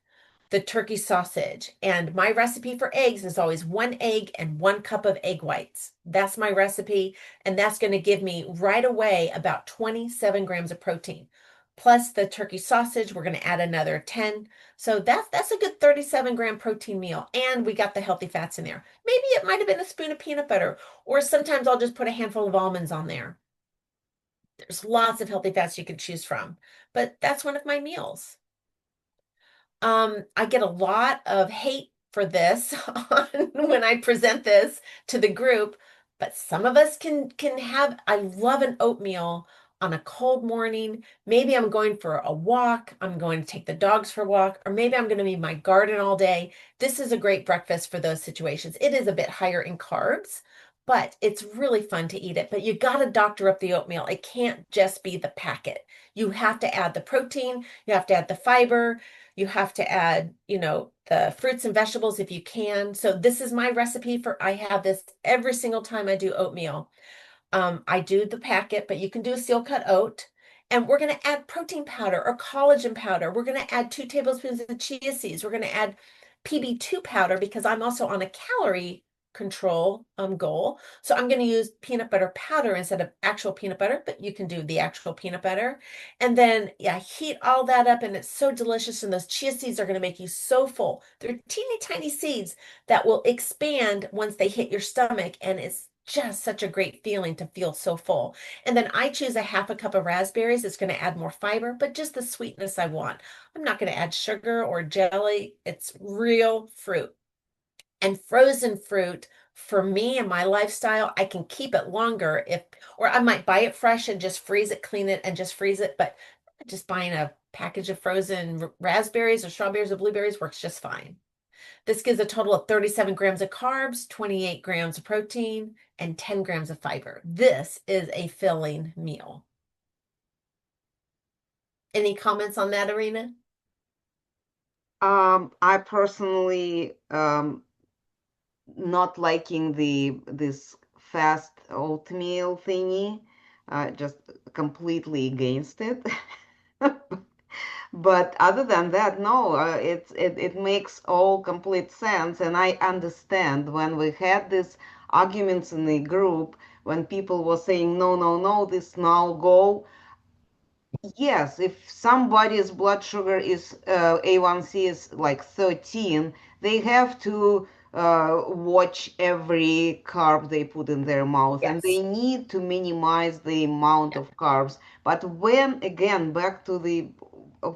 B: the turkey sausage. And my recipe for eggs is always 1 egg and 1 cup of egg whites. That's my recipe. And that's going to give me right away about 27 grams of protein. Plus the turkey sausage, we're going to add another 10. So that's a good 37-gram protein meal. And we got the healthy fats in there. Maybe it might have been a spoon of peanut butter, or sometimes I'll just put a handful of almonds on there. There's lots of healthy fats you can choose from, but that's one of my meals. I get a lot of hate for this when I present this to the group, but some of us can have, I love an oatmeal on a cold morning. Maybe I'm going for a walk, I'm going to take the dogs for a walk, or maybe I'm going to be in my garden all day. This is a great breakfast for those situations. It is a bit higher in carbs, but it's really fun to eat it. But you got to doctor up the oatmeal. It can't just be the packet. You have to add the protein, you have to add the fiber, you have to add, the fruits and vegetables if you can. So this is my recipe I have this every single time I do oatmeal. I do the packet, but you can do a steel cut oat. And we're going to add protein powder or collagen powder. We're going to add 2 tablespoons of chia seeds. We're going to add PB2 powder because I'm also on a calorie control goal. So I'm going to use peanut butter powder instead of actual peanut butter, but you can do the actual peanut butter. And then, yeah, heat all that up and it's so delicious. And those chia seeds are going to make you so full. They're teeny tiny seeds that will expand once they hit your stomach. And it's just such a great feeling to feel so full. And then I choose a half a cup of raspberries. It's going to add more fiber, but just the sweetness I want. I'm not going to add sugar or jelly. It's real fruit. And frozen fruit, for me and my lifestyle, I can keep it longer if, or I might buy it fresh and just freeze it, clean it, and just freeze it. But just buying a package of frozen raspberries or strawberries or blueberries works just fine. This gives a total of 37 grams of carbs, 28 grams of protein, and 10 grams of fiber. This is a filling meal. Any comments on that, Arena?
A: I personally not liking this fast oatmeal thingy, just completely against it. But other than that, no, it makes all complete sense, and I understand when we had these arguments in the group when people were saying no, no, no, this now go. Yes, if somebody's blood sugar is A1C is like 13, they have to watch every carb they put in their mouth, and they
B: Yes.
A: need to minimize the amount
B: Yeah.
A: of carbs. But when, again, back to the uh,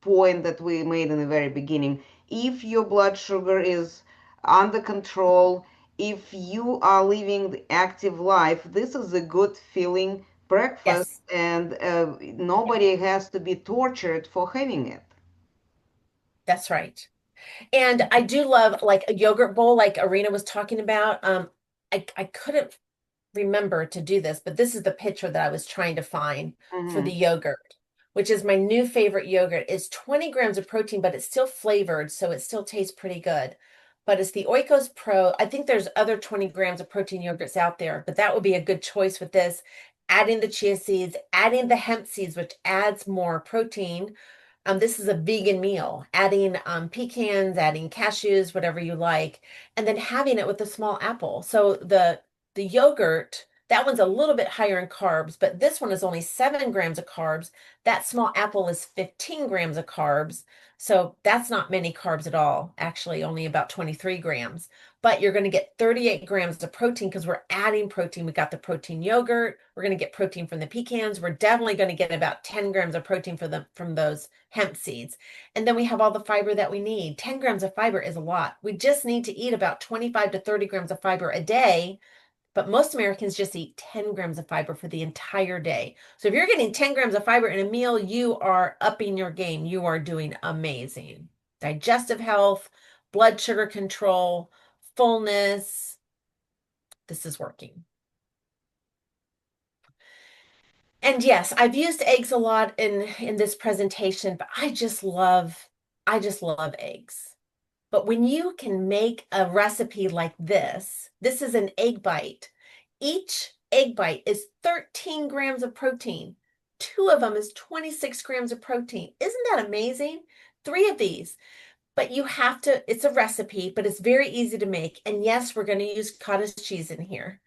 A: point that we made in the very beginning, if your blood sugar is under control, if you are living the active life, this is a good feeling breakfast,
B: Yes.
A: and nobody has to be tortured for having it.
B: That's right. And I do love like a yogurt bowl, like Arena was talking about. I couldn't remember to do this, but this is the picture that I was trying to find for the
A: Hmm.
B: yogurt, which is my new favorite yogurt. It's 20 grams of protein, but it's still flavored, so it still tastes pretty good. But it's the Oikos Pro. I think there's other 20 grams of protein yogurts out there, but that would be a good choice with this. Adding the chia seeds, adding the hemp seeds, which adds more protein. This is a vegan meal, adding pecans, adding cashews, whatever you like, and then having it with a small apple. So the yogurt, that one's a little bit higher in carbs, but this one is only 7 grams of carbs. That small apple is 15 grams of carbs. So that's not many carbs at all, actually, only about 23 grams. But you're going to get 38 grams of protein because we're adding protein. We got the protein yogurt. We're going to get protein from the pecans. We're definitely going to get about 10 grams of protein from those hemp seeds. And then we have all the fiber that we need. 10 grams of fiber is a lot. We just need to eat about 25 to 30 grams of fiber a day, but most Americans just eat 10 grams of fiber for the entire day. So if you're getting 10 grams of fiber in a meal, you are upping your game. You are doing amazing. Digestive health, blood sugar control, fullness. This is working. And yes, I've used eggs a lot in this presentation, but I just love eggs. But when you can make a recipe like this is an egg bite. Each egg bite is 13 grams of protein. Two of them is 26 grams of protein. Isn't that amazing? Three of these. But you have to, it's a recipe, but it's very easy to make. And yes, we're going to use cottage cheese in here.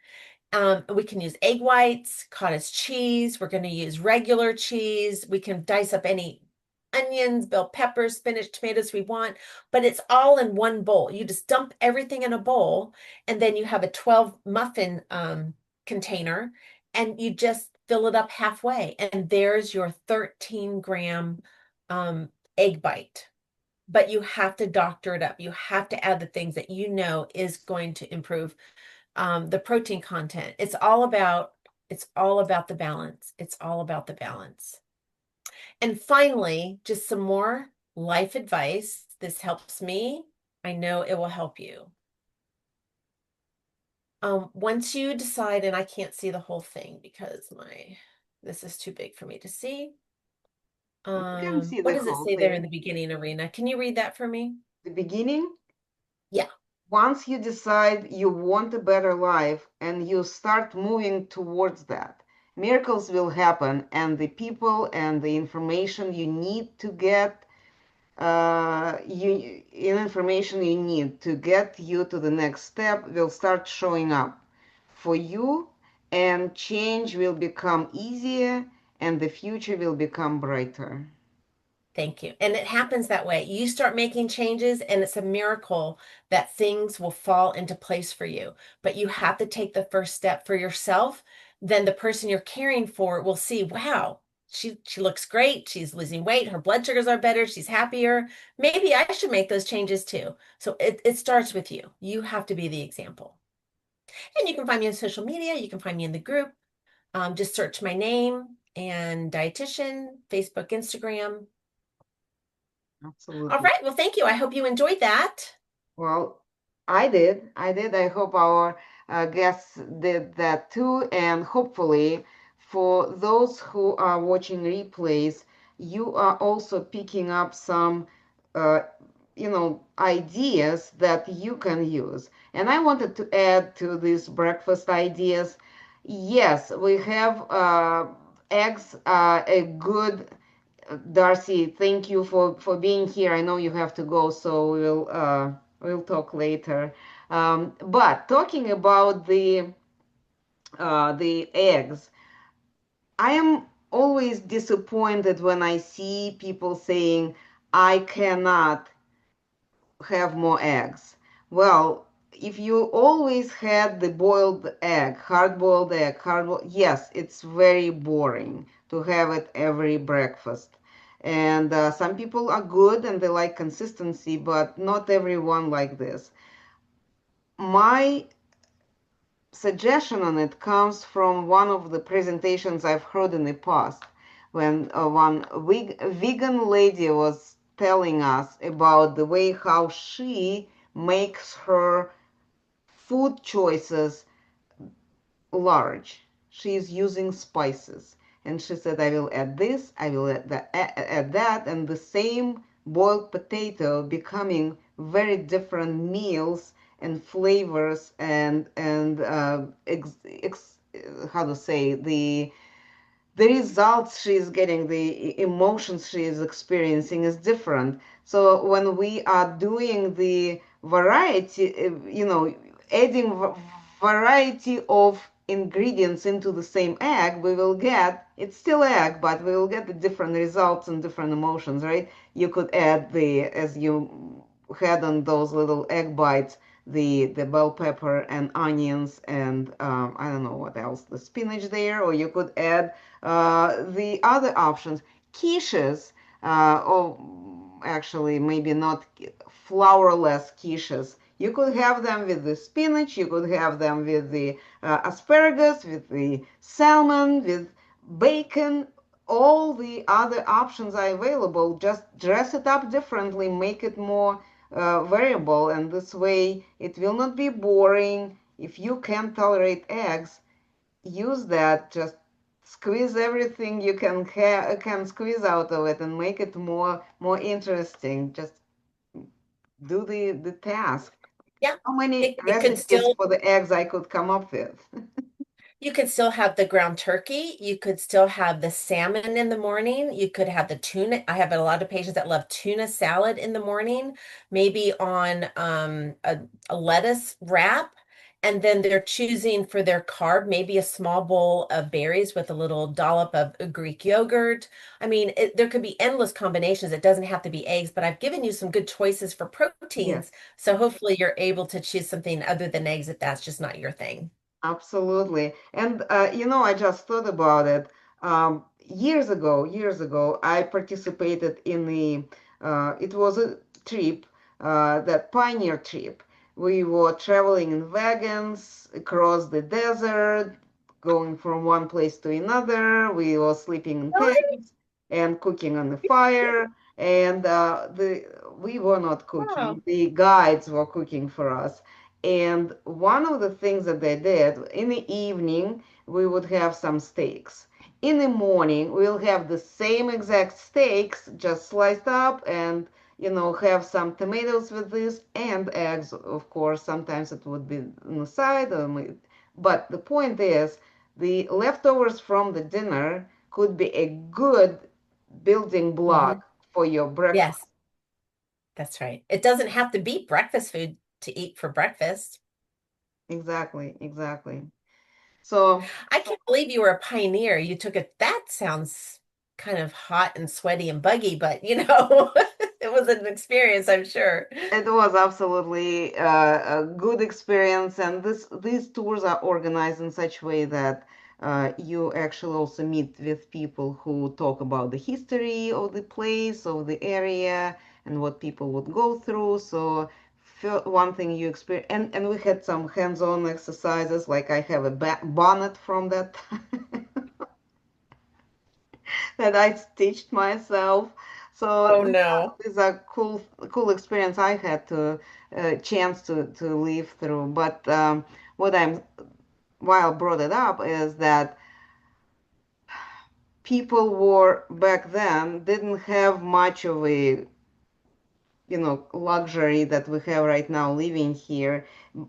B: We can use egg whites, cottage cheese. We're going to use regular cheese. We can dice up any onions, bell peppers, spinach, tomatoes we want, but it's all in one bowl. You just dump everything in a bowl, and then you have a 12 muffin container, and you just fill it up halfway, and there's your 13-gram um, egg bite. But you have to doctor it up. You have to add the things that you know is going to improve the protein content. It's all about the balance. It's all about the balance. And finally, just some more life advice. This helps me. I know it will help you. Once you decide, and I can't see the whole thing because this is too big for me to see.
A: You can see
B: What
A: the
B: does it
A: whole
B: say there in
A: thing.
B: the beginning, Arena? Can you read that for me?
A: The beginning,
B: Yeah.
A: once you decide you want a better life and you start moving towards that, miracles will happen, and the people and the information you need to get information you need to get you to the next step will start showing up for you, and change will become easier, and the future will become brighter.
B: Thank you. And it happens that way. You start making changes, and it's a miracle that things will fall into place for you. But you have to take the first step for yourself. Then the person you're caring for will see, wow, she looks great. She's losing weight. Her blood sugars are better. She's happier. Maybe I should make those changes too. So it starts with you. You have to be the example. And you can find me on social media. You can find me in the group. Just search my name and dietitian, Facebook, Instagram. All
A: Absolutely.
B: right. Well, thank you. I hope you enjoyed that.
A: Well, I did. I did. I hope our guests did that too. And hopefully, for those who are watching replays, you are also picking up some, uh, ideas that you can use. And I wanted to add to these breakfast ideas. Yes, we have eggs are a good. Darcy, thank you for being here. I know you have to go, so we'll talk later. But talking about the eggs, I am always disappointed when I see people saying I cannot have more eggs. Well, if you always had the boiled egg, hard boiled, yes, it's very boring to have it every breakfast. And some people are good and they like consistency, but not everyone like this. My suggestion on it comes from one of the presentations I've heard in the past when one vegan lady was telling us about the way how she makes her food choices large. She is using spices. And she said, I will add this, I will add that, and the same boiled potato becoming very different meals and flavors and how to say the results she is getting, the emotions she is experiencing is different. So when we are doing the variety, adding variety of ingredients into the same egg, we will get, it's still egg, but we will get the different results and different emotions, right? You could add as you had on those little egg bites, the bell pepper and onions and I don't know what else, the spinach there, or you could add the other options, quiches, or actually maybe not flourless quiches. You could have them with the spinach, you could have them with the asparagus, with the salmon, with bacon. All the other options are available. Just dress it up differently, make it more variable, and this way it will not be boring. If you can tolerate eggs, use that. Just squeeze everything you can squeeze out of it and make it more interesting. Just do the task.
B: Yeah.
A: How many
B: It could
A: recipes
B: still
A: for the eggs I could come up with?
B: You could still have the ground turkey. You could still have the salmon in the morning. You could have the tuna. I have a lot of patients that love tuna salad in the morning, maybe on a lettuce wrap. And then they're choosing for their carb, maybe a small bowl of berries with a little dollop of Greek yogurt. I mean, there could be endless combinations. It doesn't have to be eggs, but I've given you some good choices for
A: Yes.
B: proteins. So hopefully you're able to choose something other than eggs if that's just not your thing.
A: Absolutely. And I just thought about it. Years ago, I participated in it was a trip, that pioneer trip. We were traveling in wagons across the desert, going from one place to another. We were sleeping in
B: Really?
A: tents and cooking on the fire. And we were not cooking.
B: Wow.
A: The guides were cooking for us. And one of the things that they did in the evening, we would have some steaks. In the morning, we'll have the same exact steaks, just sliced up, and have some tomatoes with this and eggs, of course. Sometimes it would be on the side, but the point is, the leftovers from the dinner could be a good building
B: Hmm.
A: block for your breakfast.
B: Yes, that's right. It doesn't have to be breakfast food to eat for breakfast.
A: Exactly, exactly. So
B: I can't believe you were a pioneer. You took it. That sounds kind of hot and sweaty and buggy, but it was an experience, I'm sure.
A: it was absolutely a good experience, and these tours are organized in such a way that you actually also meet with people who talk about the history of the place, of the area, and what people would go through. So, one thing you experience, and we had some hands-on exercises, like I have a bonnet from that that I stitched myself. So
B: Oh no.
A: these are cool experience I had to chance to live through. But what I'm why I brought it up is that people were back then didn't have much of a luxury that we have right now living here,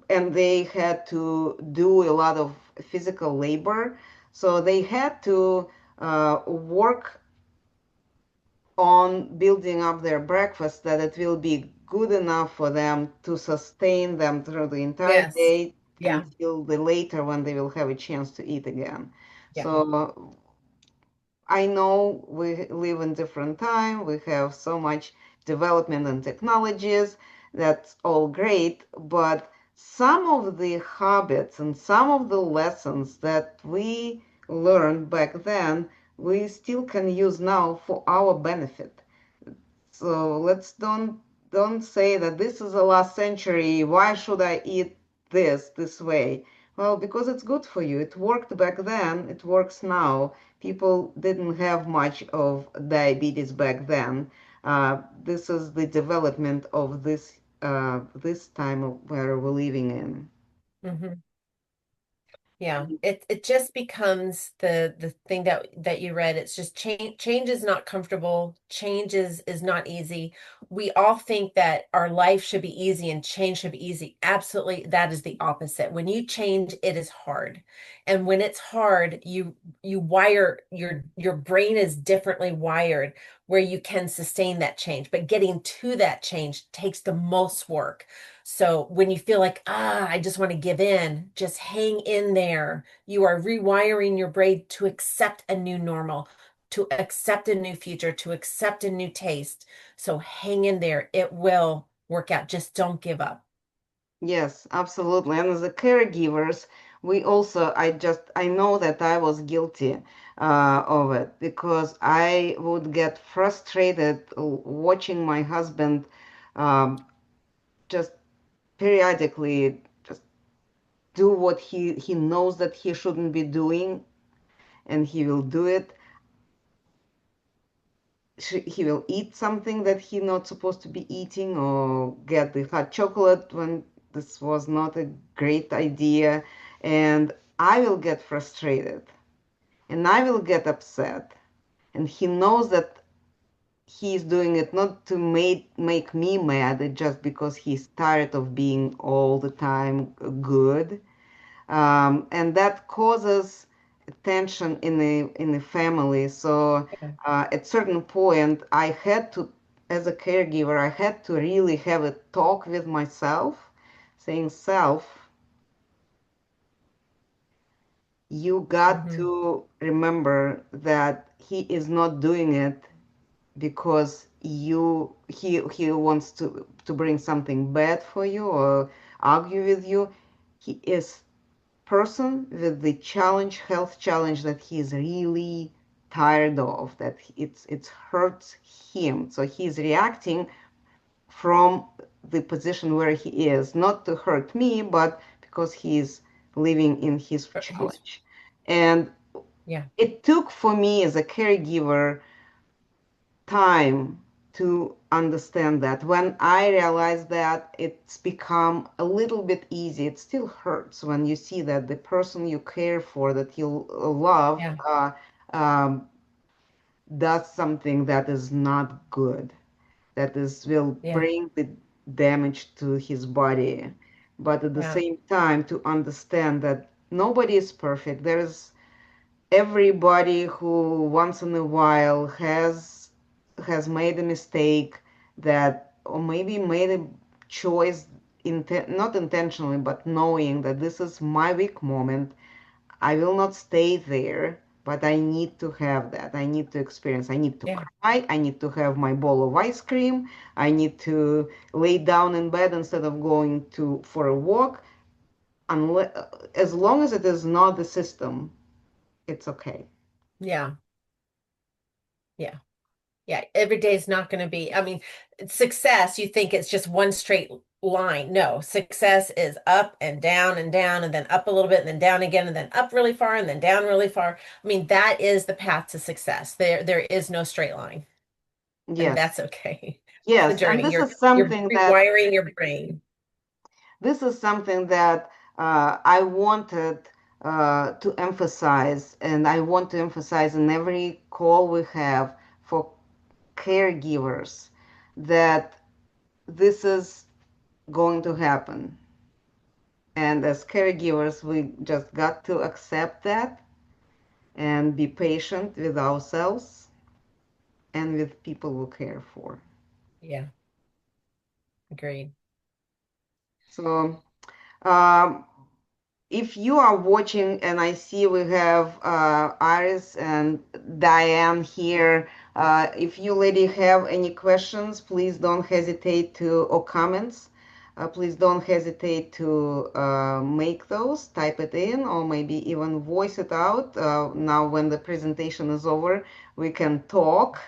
A: and they had to do a lot of physical labor, so they had to work on building up their breakfast that it will be good enough for them to sustain them through the entire
B: Yes.
A: day
B: Yeah.
A: until the later when they will have a chance to eat again.
B: Yeah.
A: So I know we live in different time. We have so much development and technologies. That's all great, but some of the habits and some of the lessons that we learned back then, we still can use now for our benefit. So let's don't say that this is the last century. Why should I eat this way? Well, because it's good for you. It worked back then. It works now. People didn't have much of diabetes back then. This is the development of this time where we're living in.
B: Hmm. Yeah, it just becomes the thing that you read. It's just change is not comfortable. Change is not easy. We all think that our life should be easy and change should be easy. Absolutely, that is the opposite. When you change, it is hard. And when it's hard, you wire your brain is differently wired where you can sustain that change. But getting to that change takes the most work. So when you feel like, I just want to give in, just hang in there. You are rewiring your brain to accept a new normal, to accept a new future, to accept a new taste. So hang in there. It will work out. Just don't give up.
A: Yes, absolutely. And as a caregivers, we also, I know that I was guilty of it because I would get frustrated watching my husband um, just periodically just do what he knows that he shouldn't be doing, and he will do it. He will eat something that he's not supposed to be eating, or get the hot chocolate when this was not a great idea. And I will get frustrated and I will get upset. And he knows that he's doing it not to make me mad, just because he's tired of being all the time good. And that causes tension in the family. So
B: Yeah.
A: at certain point, I had to, as a caregiver, I had to really have a talk with myself, saying, "Self, you got
B: Hmm.
A: to remember that he is not doing it because he wants to bring something bad for you or argue with you. He is person with the health challenge that he's really tired of, that it hurts him. So he's reacting from the position where he is, not to hurt me, but because he's living in his
B: He's,
A: challenge." And
B: yeah,
A: it took for me as a caregiver time to understand that. When I realized that, it's become a little bit easy. It still hurts when you see that the person you care for, that you love,
B: yeah,
A: um, does something that is not good, that is will
B: yeah,
A: bring the damage to his body. But at the
B: yeah.
A: same time, to understand that nobody is perfect. There is everybody who once in a while has made a mistake that, or maybe made a choice, not intentionally, but knowing that this is my weak moment. I will not stay there, but I need to have that. I need to experience. I need to
B: Yeah.
A: cry. I need to have my bowl of ice cream. I need to lay down in bed instead of going to for a walk. Unless, as long as it is not the system, it's okay.
B: Yeah. Yeah. Yeah, every day is not going to be, I mean, success, you think it's just one straight line. No, success is up and then up a little bit and then down again and then up really far and then down really far. I mean, that is the path to success. There is no straight line, and
A: Yes.
B: that's okay. It's the
A: Yes, and
B: journey.
A: this is
B: You're
A: something that
B: rewiring your brain.
A: I wanted to emphasize, and I want to emphasize in every call we have for caregivers that this is going to happen. And as caregivers, we just got to accept that and be patient with ourselves and with people we care for.
B: Yeah, agreed.
A: So, um, if you are watching and I see we have Iris and Diane here, if you lady have any questions, please don't hesitate to, or comments, please don't hesitate to make those, type it in, or maybe even voice it out. Now, when the presentation is over, we can talk.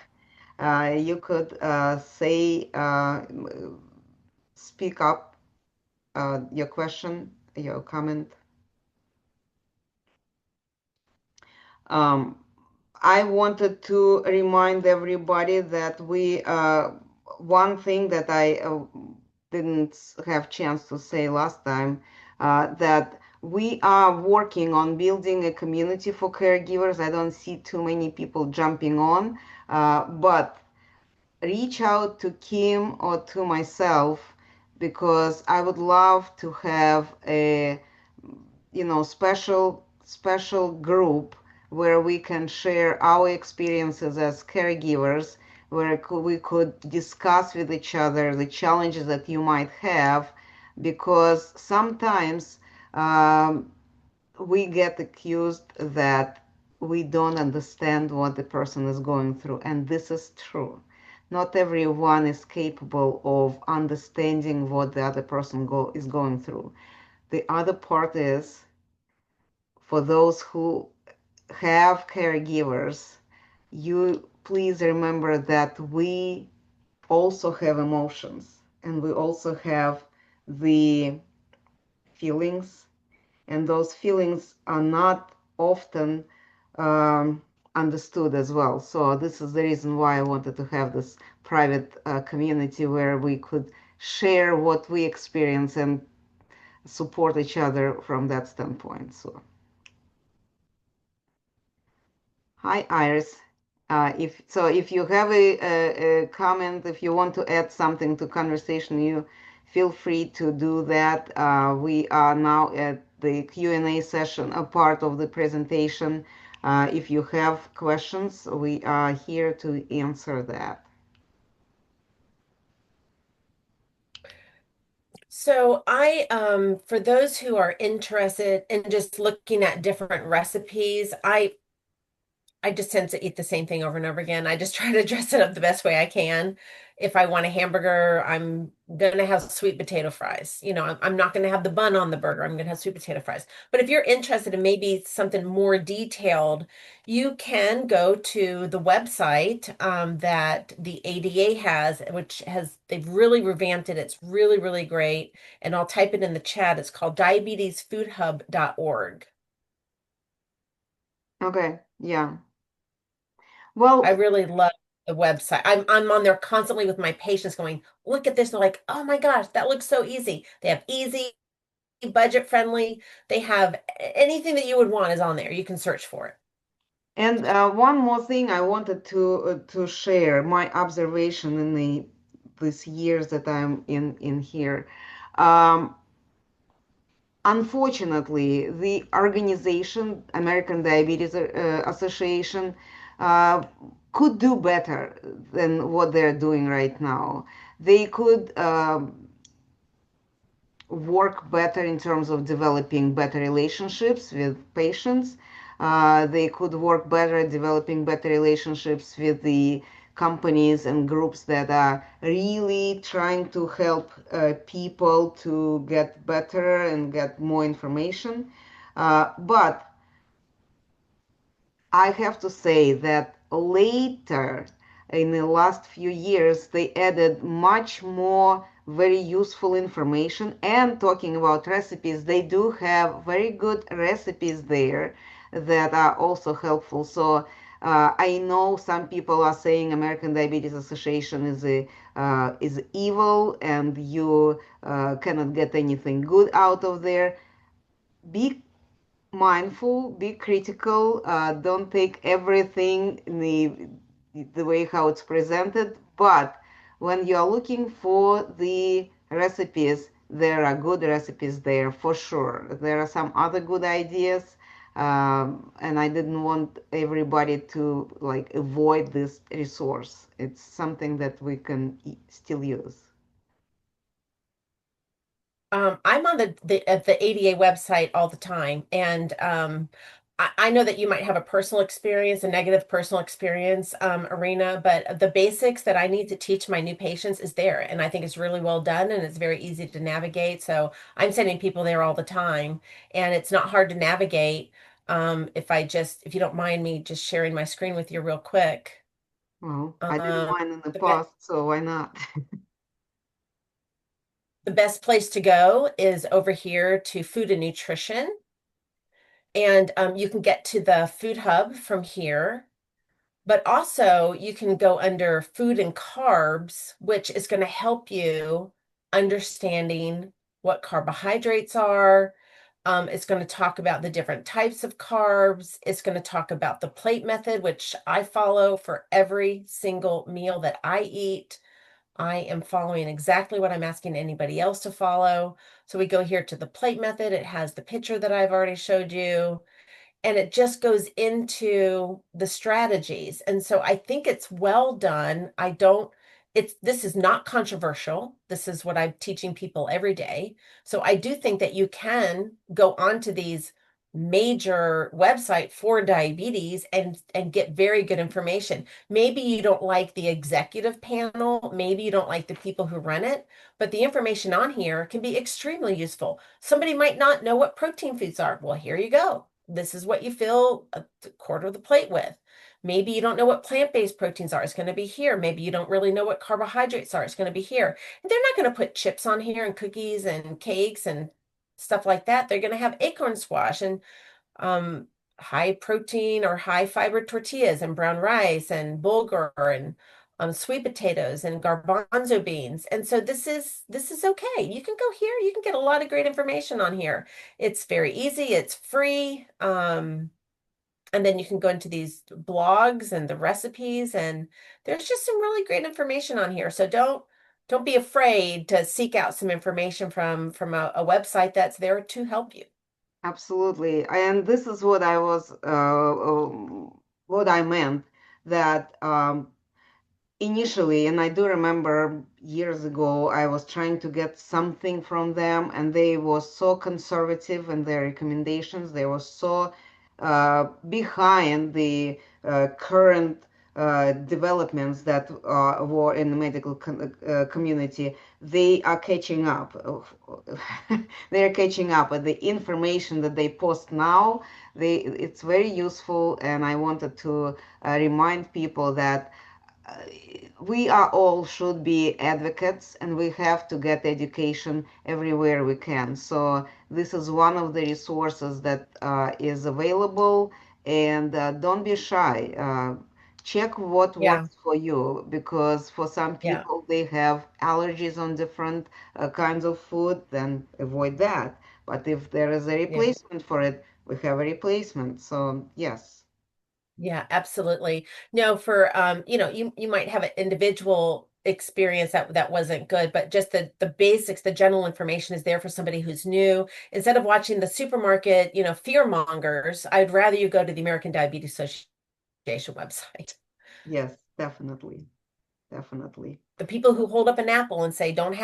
A: You could speak up your question, your comment. Um, I wanted to remind everybody that one thing that I didn't have chance to say last time, that we are working on building a community for caregivers. I don't see too many people jumping on, but reach out to Kim or to myself because I would love to have a special group where we can share our experiences as caregivers, where we could discuss with each other the challenges that you might have, because sometimes um, we get accused that we don't understand what the person is going through, and this is true. Not everyone is capable of understanding what the other person is going through. The other part is for those who have caregivers, you please remember that we also have emotions and we also have the feelings, and those feelings are not often um, understood as well. So, this is the reason why I wanted to have this private community where we could share what we experience and support each other from that standpoint. So, hi, Iris. If you have a comment, if you want to add something to conversation, you feel free to do that. We are now at the Q&A session, a part of the presentation. If you have questions, we are here to answer that.
B: So for those who are interested in just looking at different recipes, I just tend to eat the same thing over and over again. I just try to dress it up the best way I can. If I want a hamburger, I'm gonna have sweet potato fries. I'm not gonna have the bun on the burger. I'm gonna have sweet potato fries. But if you're interested in maybe something more detailed, you can go to the website that the ADA has, which they've really revamped it. It's really, really great. And I'll type it in the chat. It's called diabetesfoodhub.org.
A: Okay, yeah.
B: I
A: Well,
B: really love the website. I'm on there constantly with my patients going, look at this. They're like, oh my gosh, that looks so easy. They have easy, budget friendly. They have anything that you would want is on there. You can search for it.
A: and one more thing I wanted to share my observation in these years that I'm in here. Um, Unfortunately, the organization, American Diabetes Association, uh, could do better than what they're doing right now. They could work better in terms of developing better relationships with patients. They could work better at developing better relationships with the companies and groups that are really trying to help people to get better and get more information. But I have to say that later, in the last few years, they added much more very useful information. And talking about recipes, they do have very good recipes there that are also helpful. So I know some people are saying American Diabetes Association is evil and you cannot get anything good out of there. Be mindful, be critical, don't take everything in the way how it's presented. But when you're looking for the recipes, there are good recipes there for sure. There are some other good ideas. And I didn't want everybody to like avoid this resource. It's something that we can still use.
B: I'm on the ADA website all the time, and I know that you might have a personal experience, a negative personal experience, Arena, but the basics that I need to teach my new patients is there, and I think it's really well done and it's very easy to navigate. So I'm sending people there all the time, and it's not hard to navigate. If you don't mind me just sharing my screen with you real quick.
A: Well, I did
B: Um,
A: mine in the
B: the be
A: past, so why not?
B: the best place to go is over here to food and nutrition. And you can get to the food hub from here, but also you can go under food and carbs, which is going to help you understanding what carbohydrates are. It's going to talk about the different types of carbs. It's going to talk about the plate method, which I follow for every single meal that I eat. I am following exactly what I'm asking anybody else to follow. So we go here to the plate method. It has the picture that I've already showed you, and it just goes into the strategies. And so I think it's well done. I don't, it's, this is not controversial. This is what I'm teaching people every day. So I do think that you can go onto these major website for diabetes and get very good information. Maybe you don't like the executive panel, maybe you don't like the people who run it, but the information on here can be extremely useful. Somebody might not know what protein foods are. Well, here you go. This is what you fill a quarter of the plate with. Maybe you don't know what plant-based proteins are. It's going to be here. Maybe you don't really know what carbohydrates are. It's going to be here. And they're not going to put chips on here and cookies and cakes and stuff like that. They're going to have acorn squash and um, high protein or high fiber tortillas and brown rice and bulgur and sweet potatoes and garbanzo beans. And so this is okay. You can go here. You can get a lot of great information on here. It's very easy. It's free. And then you can go into these blogs and the recipes, and there's just some really great information on here. So don't be afraid to seek out some information from a website that's there to help you.
A: Absolutely. And this is what I was, what I meant that initially, and I do remember years ago, I was trying to get something from them, and they were so conservative in their recommendations. They were so behind the current developments that were in the medical community. They are catching up. They are catching up, but the information that they post now, it's very useful, and I wanted to remind people that uh, we are all should be advocates and we have to get education everywhere we can. So this is one of the resources that is available, and don't be shy. Check what
B: Yeah,
A: works for you, because for some
B: yeah,
A: people they have allergies on different kinds of food, then avoid that. But if there is a
B: yeah.
A: replacement for it, we have a replacement. So yes.
B: Yeah, absolutely. No, for you might have an individual. experience that wasn't good, but just the basics, the general information is there for somebody who's new. Instead of watching the supermarket, fear mongers, I'd rather you go to the American Diabetes Association website.
A: Yes, definitely. Definitely.
B: The people who hold up an apple and say, don't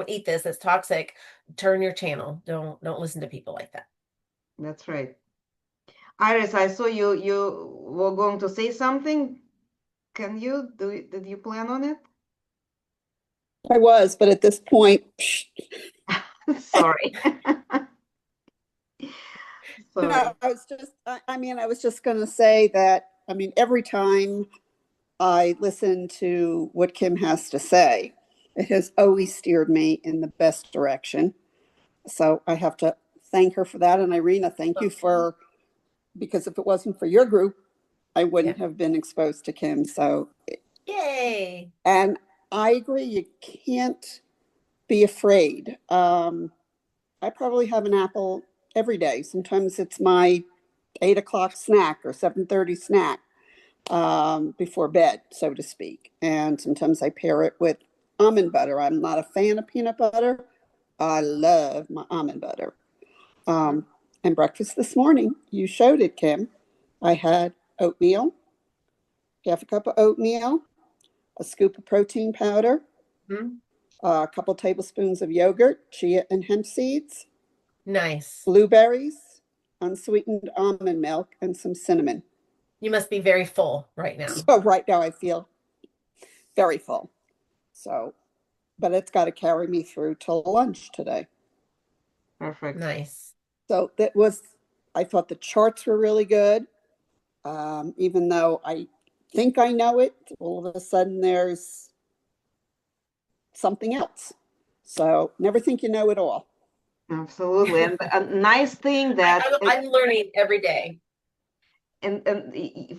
B: eat this, it's toxic, turn your channel. Don't listen to people like that.
A: That's right. Iris, I saw you were going to say something. Did you plan on it?
C: I was, but at this point,
A: Sorry.
C: no,
A: Sorry.
C: I was just going to say that, every time I listen to what Kim has to say, it has always steered me in the best direction. So I have to thank her for that. And Irina, thank you because if it wasn't for your group, I
B: Yeah.
C: wouldn't have been exposed to Kim. So,
B: Yay.
C: and I agree, you can't be afraid. I probably have an apple every day. Sometimes it's my 8 o'clock snack or 7:30 snack before bed, so to speak. And sometimes I pair it with almond butter. I'm not a fan of peanut butter. I love my almond butter. Um, and breakfast this morning, you showed it, Kim. I had oatmeal, half a cup of oatmeal, a scoop of protein powder,
B: Mhm.
C: a couple tablespoons of yogurt, chia and hemp seeds,
B: Nice.
C: blueberries, unsweetened almond milk, and some cinnamon.
B: You must be very full right now.
C: So right now I feel very full. So, but it's got to carry me through till lunch today.
A: Perfect.
B: Nice.
C: So I thought the charts were really good. Even though I think I know it, all of a sudden there's something else. So never think you know it all.
A: Absolutely. And a nice thing that
B: I'm learning every day.
A: and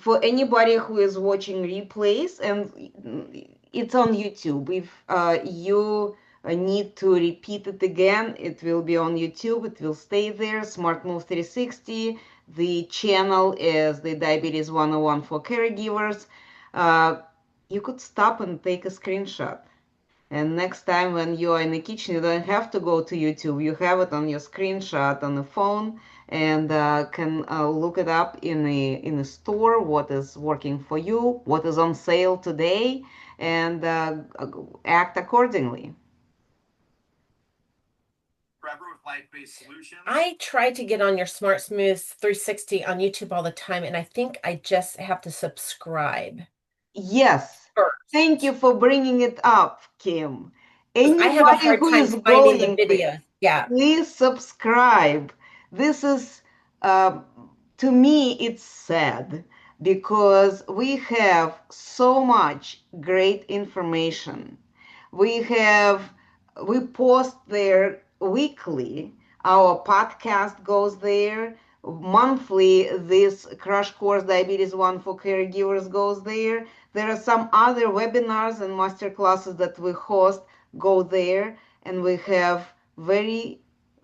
A: for anybody who is watching replays, and it's on YouTube. If you need to repeat it again, it will be on YouTube. It will stay there. Smart Move 360. The channel is the Diabetes 101 for Caregivers. Uh, you could stop and take a screenshot. And next time when you are in the kitchen, you don't have to go to YouTube. You have it on your screenshot on the phone and can look it up in a store, what is working for you, what is on sale today, and act accordingly.
B: I try to get on your Smart Smooth 360 on YouTube all the time, and I think I just have to subscribe
A: Yes, thank you
B: first.
A: for bringing it up, Kim.
B: Because I have a
A: Anybody
B: hard
A: who
B: time
A: is
B: finding the
A: going there,
B: videos. Yeah.
A: please subscribe. This is, uh, to me, it's sad because we have so much great information. We have, we post there weekly. Our podcast goes there monthly. This Crash Course Diabetes One for Caregivers goes there. There are some other webinars and master classes that we host go there, and we have very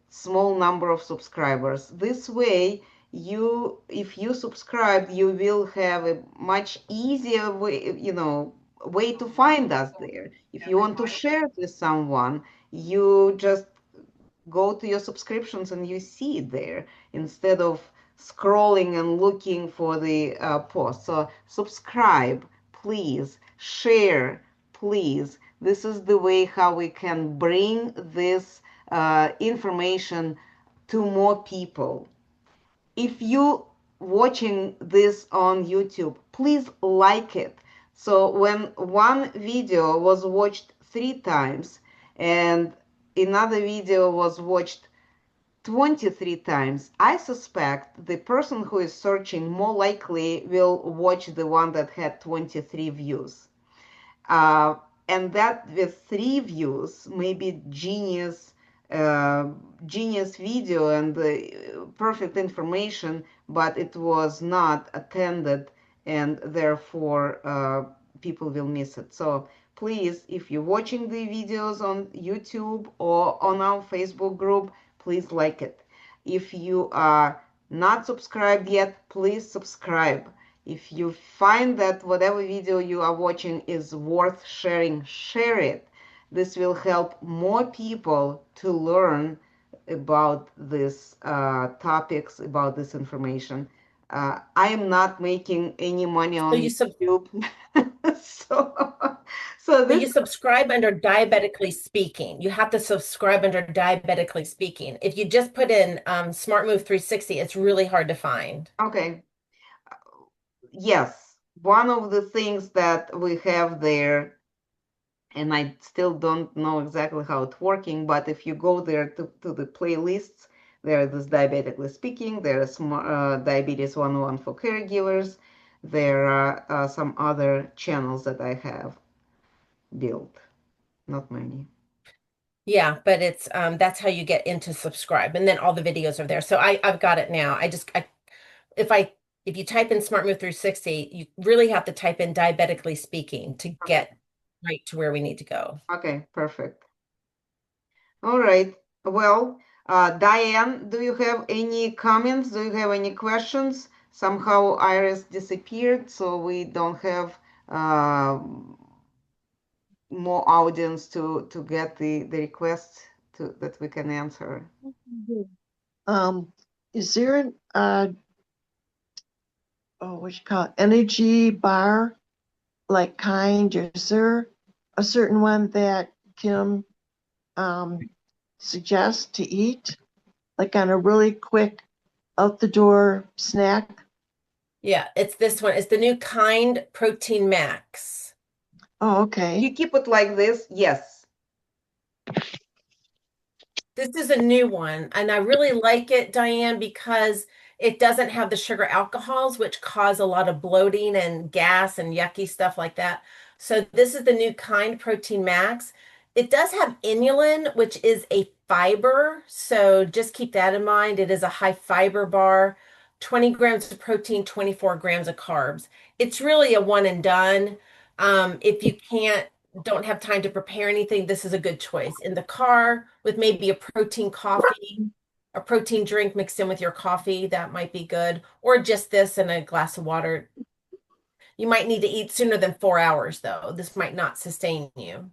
A: small number of subscribers. This way, if you subscribe, you will have a much easier way to find us there. If you want to share it with someone, you just go to your subscriptions and you see it there instead of scrolling and looking for the post. So subscribe, please. Share, please. This is the way how we can bring this information to more people. If you watching this on YouTube, please like it. So when one video was watched 3 times and another video was watched 23 times, I suspect the person who is searching more likely will watch the one that had 23 views. Uh, and that with 3 views, maybe uh, genius video and perfect information, but it was not attended, and therefore people will miss it. So please, if you're watching the videos on YouTube or on our Facebook group, please like it. If you are not subscribed yet, please subscribe. If you find that whatever video you are watching is worth sharing, share it. This will help more people to learn about these topics, about this information. I am not making any money
B: So
A: on
B: you
A: YouTube. so, so
B: So
A: this,
B: you subscribe under diabetically speaking. You have to subscribe under diabetically speaking. If you just put in Smart Move 360, it's really hard to find.
A: okay. Yes, one of the things that we have there, and I still don't know exactly how it's working, but if you go there to the playlists, there is diabetically speaking, there is diabetes 101 for caregivers, there are some other channels that I have built, not many.
B: Yeah, but it's that's how you get into subscribe, and then all the videos are there. So I've got it now. If I if you type in Smart Move 360, you really have to type in diabetically speaking to
A: Okay,
B: get right to where we need to go.
A: okay, perfect. All right. Well, Diane, do you have any comments? Do you have any questions? Somehow Iris disappeared, so we don't have uh, more audience to get the request to that we can answer.
D: Um, is there an what you call it, energy bar like kind? Is there a certain one that Kim suggests to eat, like on a really quick out the door snack?
B: Yeah, it's this one. It's the new Kind Protein Max.
D: Oh,
A: You
D: okay.
A: keep it like this? Yes.
B: This is a new one, and I really like it, Diane, because it doesn't have the sugar alcohols, which cause a lot of bloating and gas and yucky stuff like that. So this is the new Kind Protein Max. It does have inulin, which is a fiber. So just keep that in mind. It is a high fiber bar, 20 grams of protein, 24 grams of carbs. It's really a one and done. If you don't have time to prepare anything, this is a good choice. In the car with maybe a protein coffee, a protein drink mixed in with your coffee, that might be good. Or just this and a glass of water. You might need to eat sooner than 4 hours, though. This might not sustain you.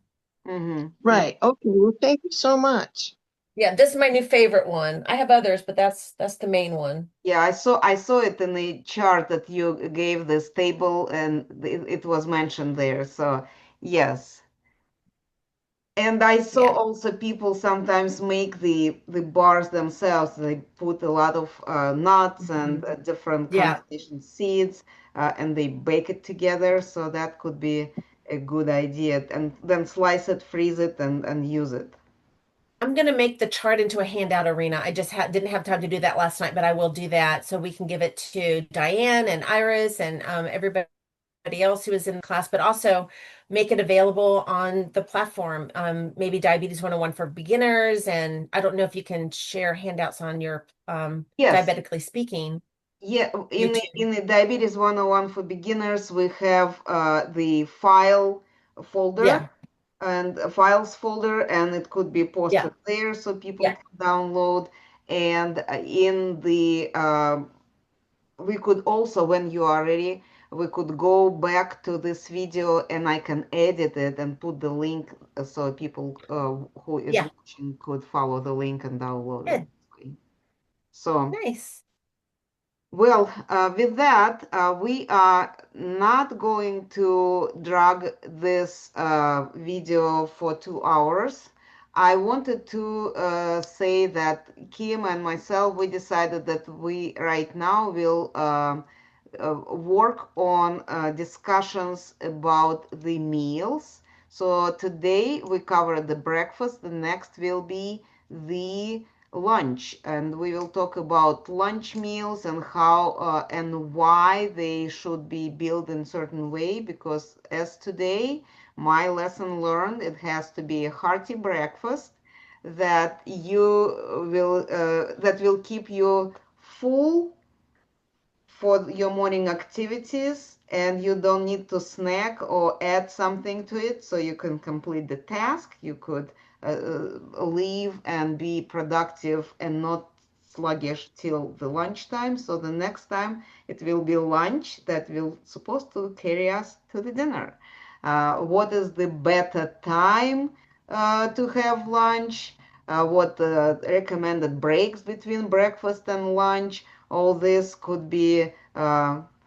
A: Mm-hmm.
D: Right. Okay. Well, thank you so much.
B: Yeah, this is my new favorite one. I have others, but that's the main one.
A: Yeah, I saw it in the chart that you gave this table, and it was mentioned there. So yes. And I saw
B: Yeah.
A: also people sometimes make the bars themselves. They put a lot of nuts and
B: Mhm.
A: different
B: Yeah.
A: combination seeds, and they bake it together. So that could be a good idea. And then slice it, freeze it, and use it.
B: I'm going to make the chart into a handout arena. I just didn't have time to do that last night, but I will do that so we can give it to Diane and Iris and everybody else who is in the class, but also make it available on the platform. Maybe Diabetes 101 for beginners. And I don't know if you can share handouts on your
A: Yes.
B: diabetically speaking
A: Yeah,
B: YouTube.
A: in the Diabetes 101 for beginners, we have the file folder
B: Yeah.
A: and a files folder, and it could be
B: Yeah.
A: posted there so people
B: Yeah.
A: can download. And in the we could also, when you are ready, we could go back to this video and I can edit it and put the link so people who is
B: Yeah.
A: watching could follow the link and download
B: Good.
A: it. So.
B: Nice.
A: Well, with that, we are not going to drag this video for 2 hours. I wanted to say that Kim and myself, we decided that we right now will work on discussions about the meals. So today we covered the breakfast. The next will be the lunch, and we will talk about lunch meals and how and why they should be built in certain way. Because as today, my lesson learned, it has to be a hearty breakfast that will keep you full for your morning activities, and you don't need to snack or add something to it, so you can complete the task. You could leave and be productive and not sluggish till the lunchtime. So the next time it will be lunch that will supposed to carry us to the dinner. What is the better time to have lunch? What recommended breaks between breakfast and lunch? All this could be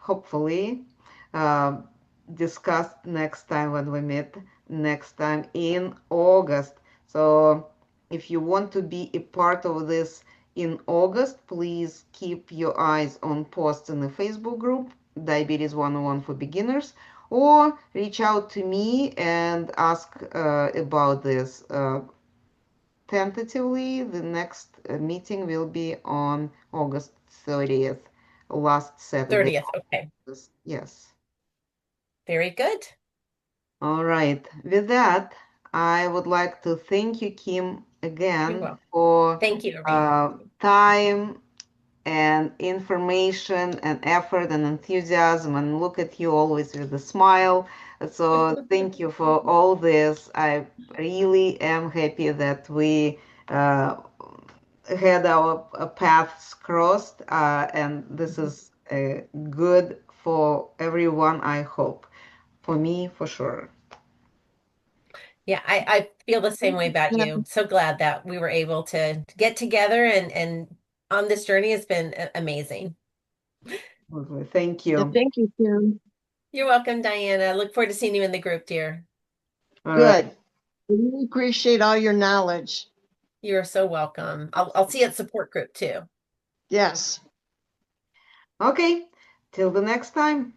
A: hopefully uh, discussed next time when we meet next time in August. So if you want to be a part of this in August, please keep your eyes on posts in the Facebook group, Diabetes 101 for Beginners, or reach out to me and ask about this. Tentatively, the next meeting will be on August 30th, last Saturday.
B: 30th. Okay.
A: Yes.
B: Very good.
A: All right. With that, I would like to thank you, Kim,
B: You're
A: again
B: welcome.
A: for
B: Thank you, Irene.
A: time and information and effort and enthusiasm. And look at you always with a smile. So thank you for all this. I really am happy that we had our paths crossed, and this is good for everyone, I hope. For me, for sure.
B: Yeah, I feel the same way about you. So glad that we were able to get together and on this journey. Has been amazing.
A: Lovely. Thank
D: Yeah,
A: you.
D: thank you, Kim.
B: You're welcome, Diana. Look forward to seeing you in the group, dear.
A: All right.
D: Good. We really appreciate all your knowledge.
B: You're so welcome. I'll see you at support group too.
D: Yes.
A: Okay. Till the next time.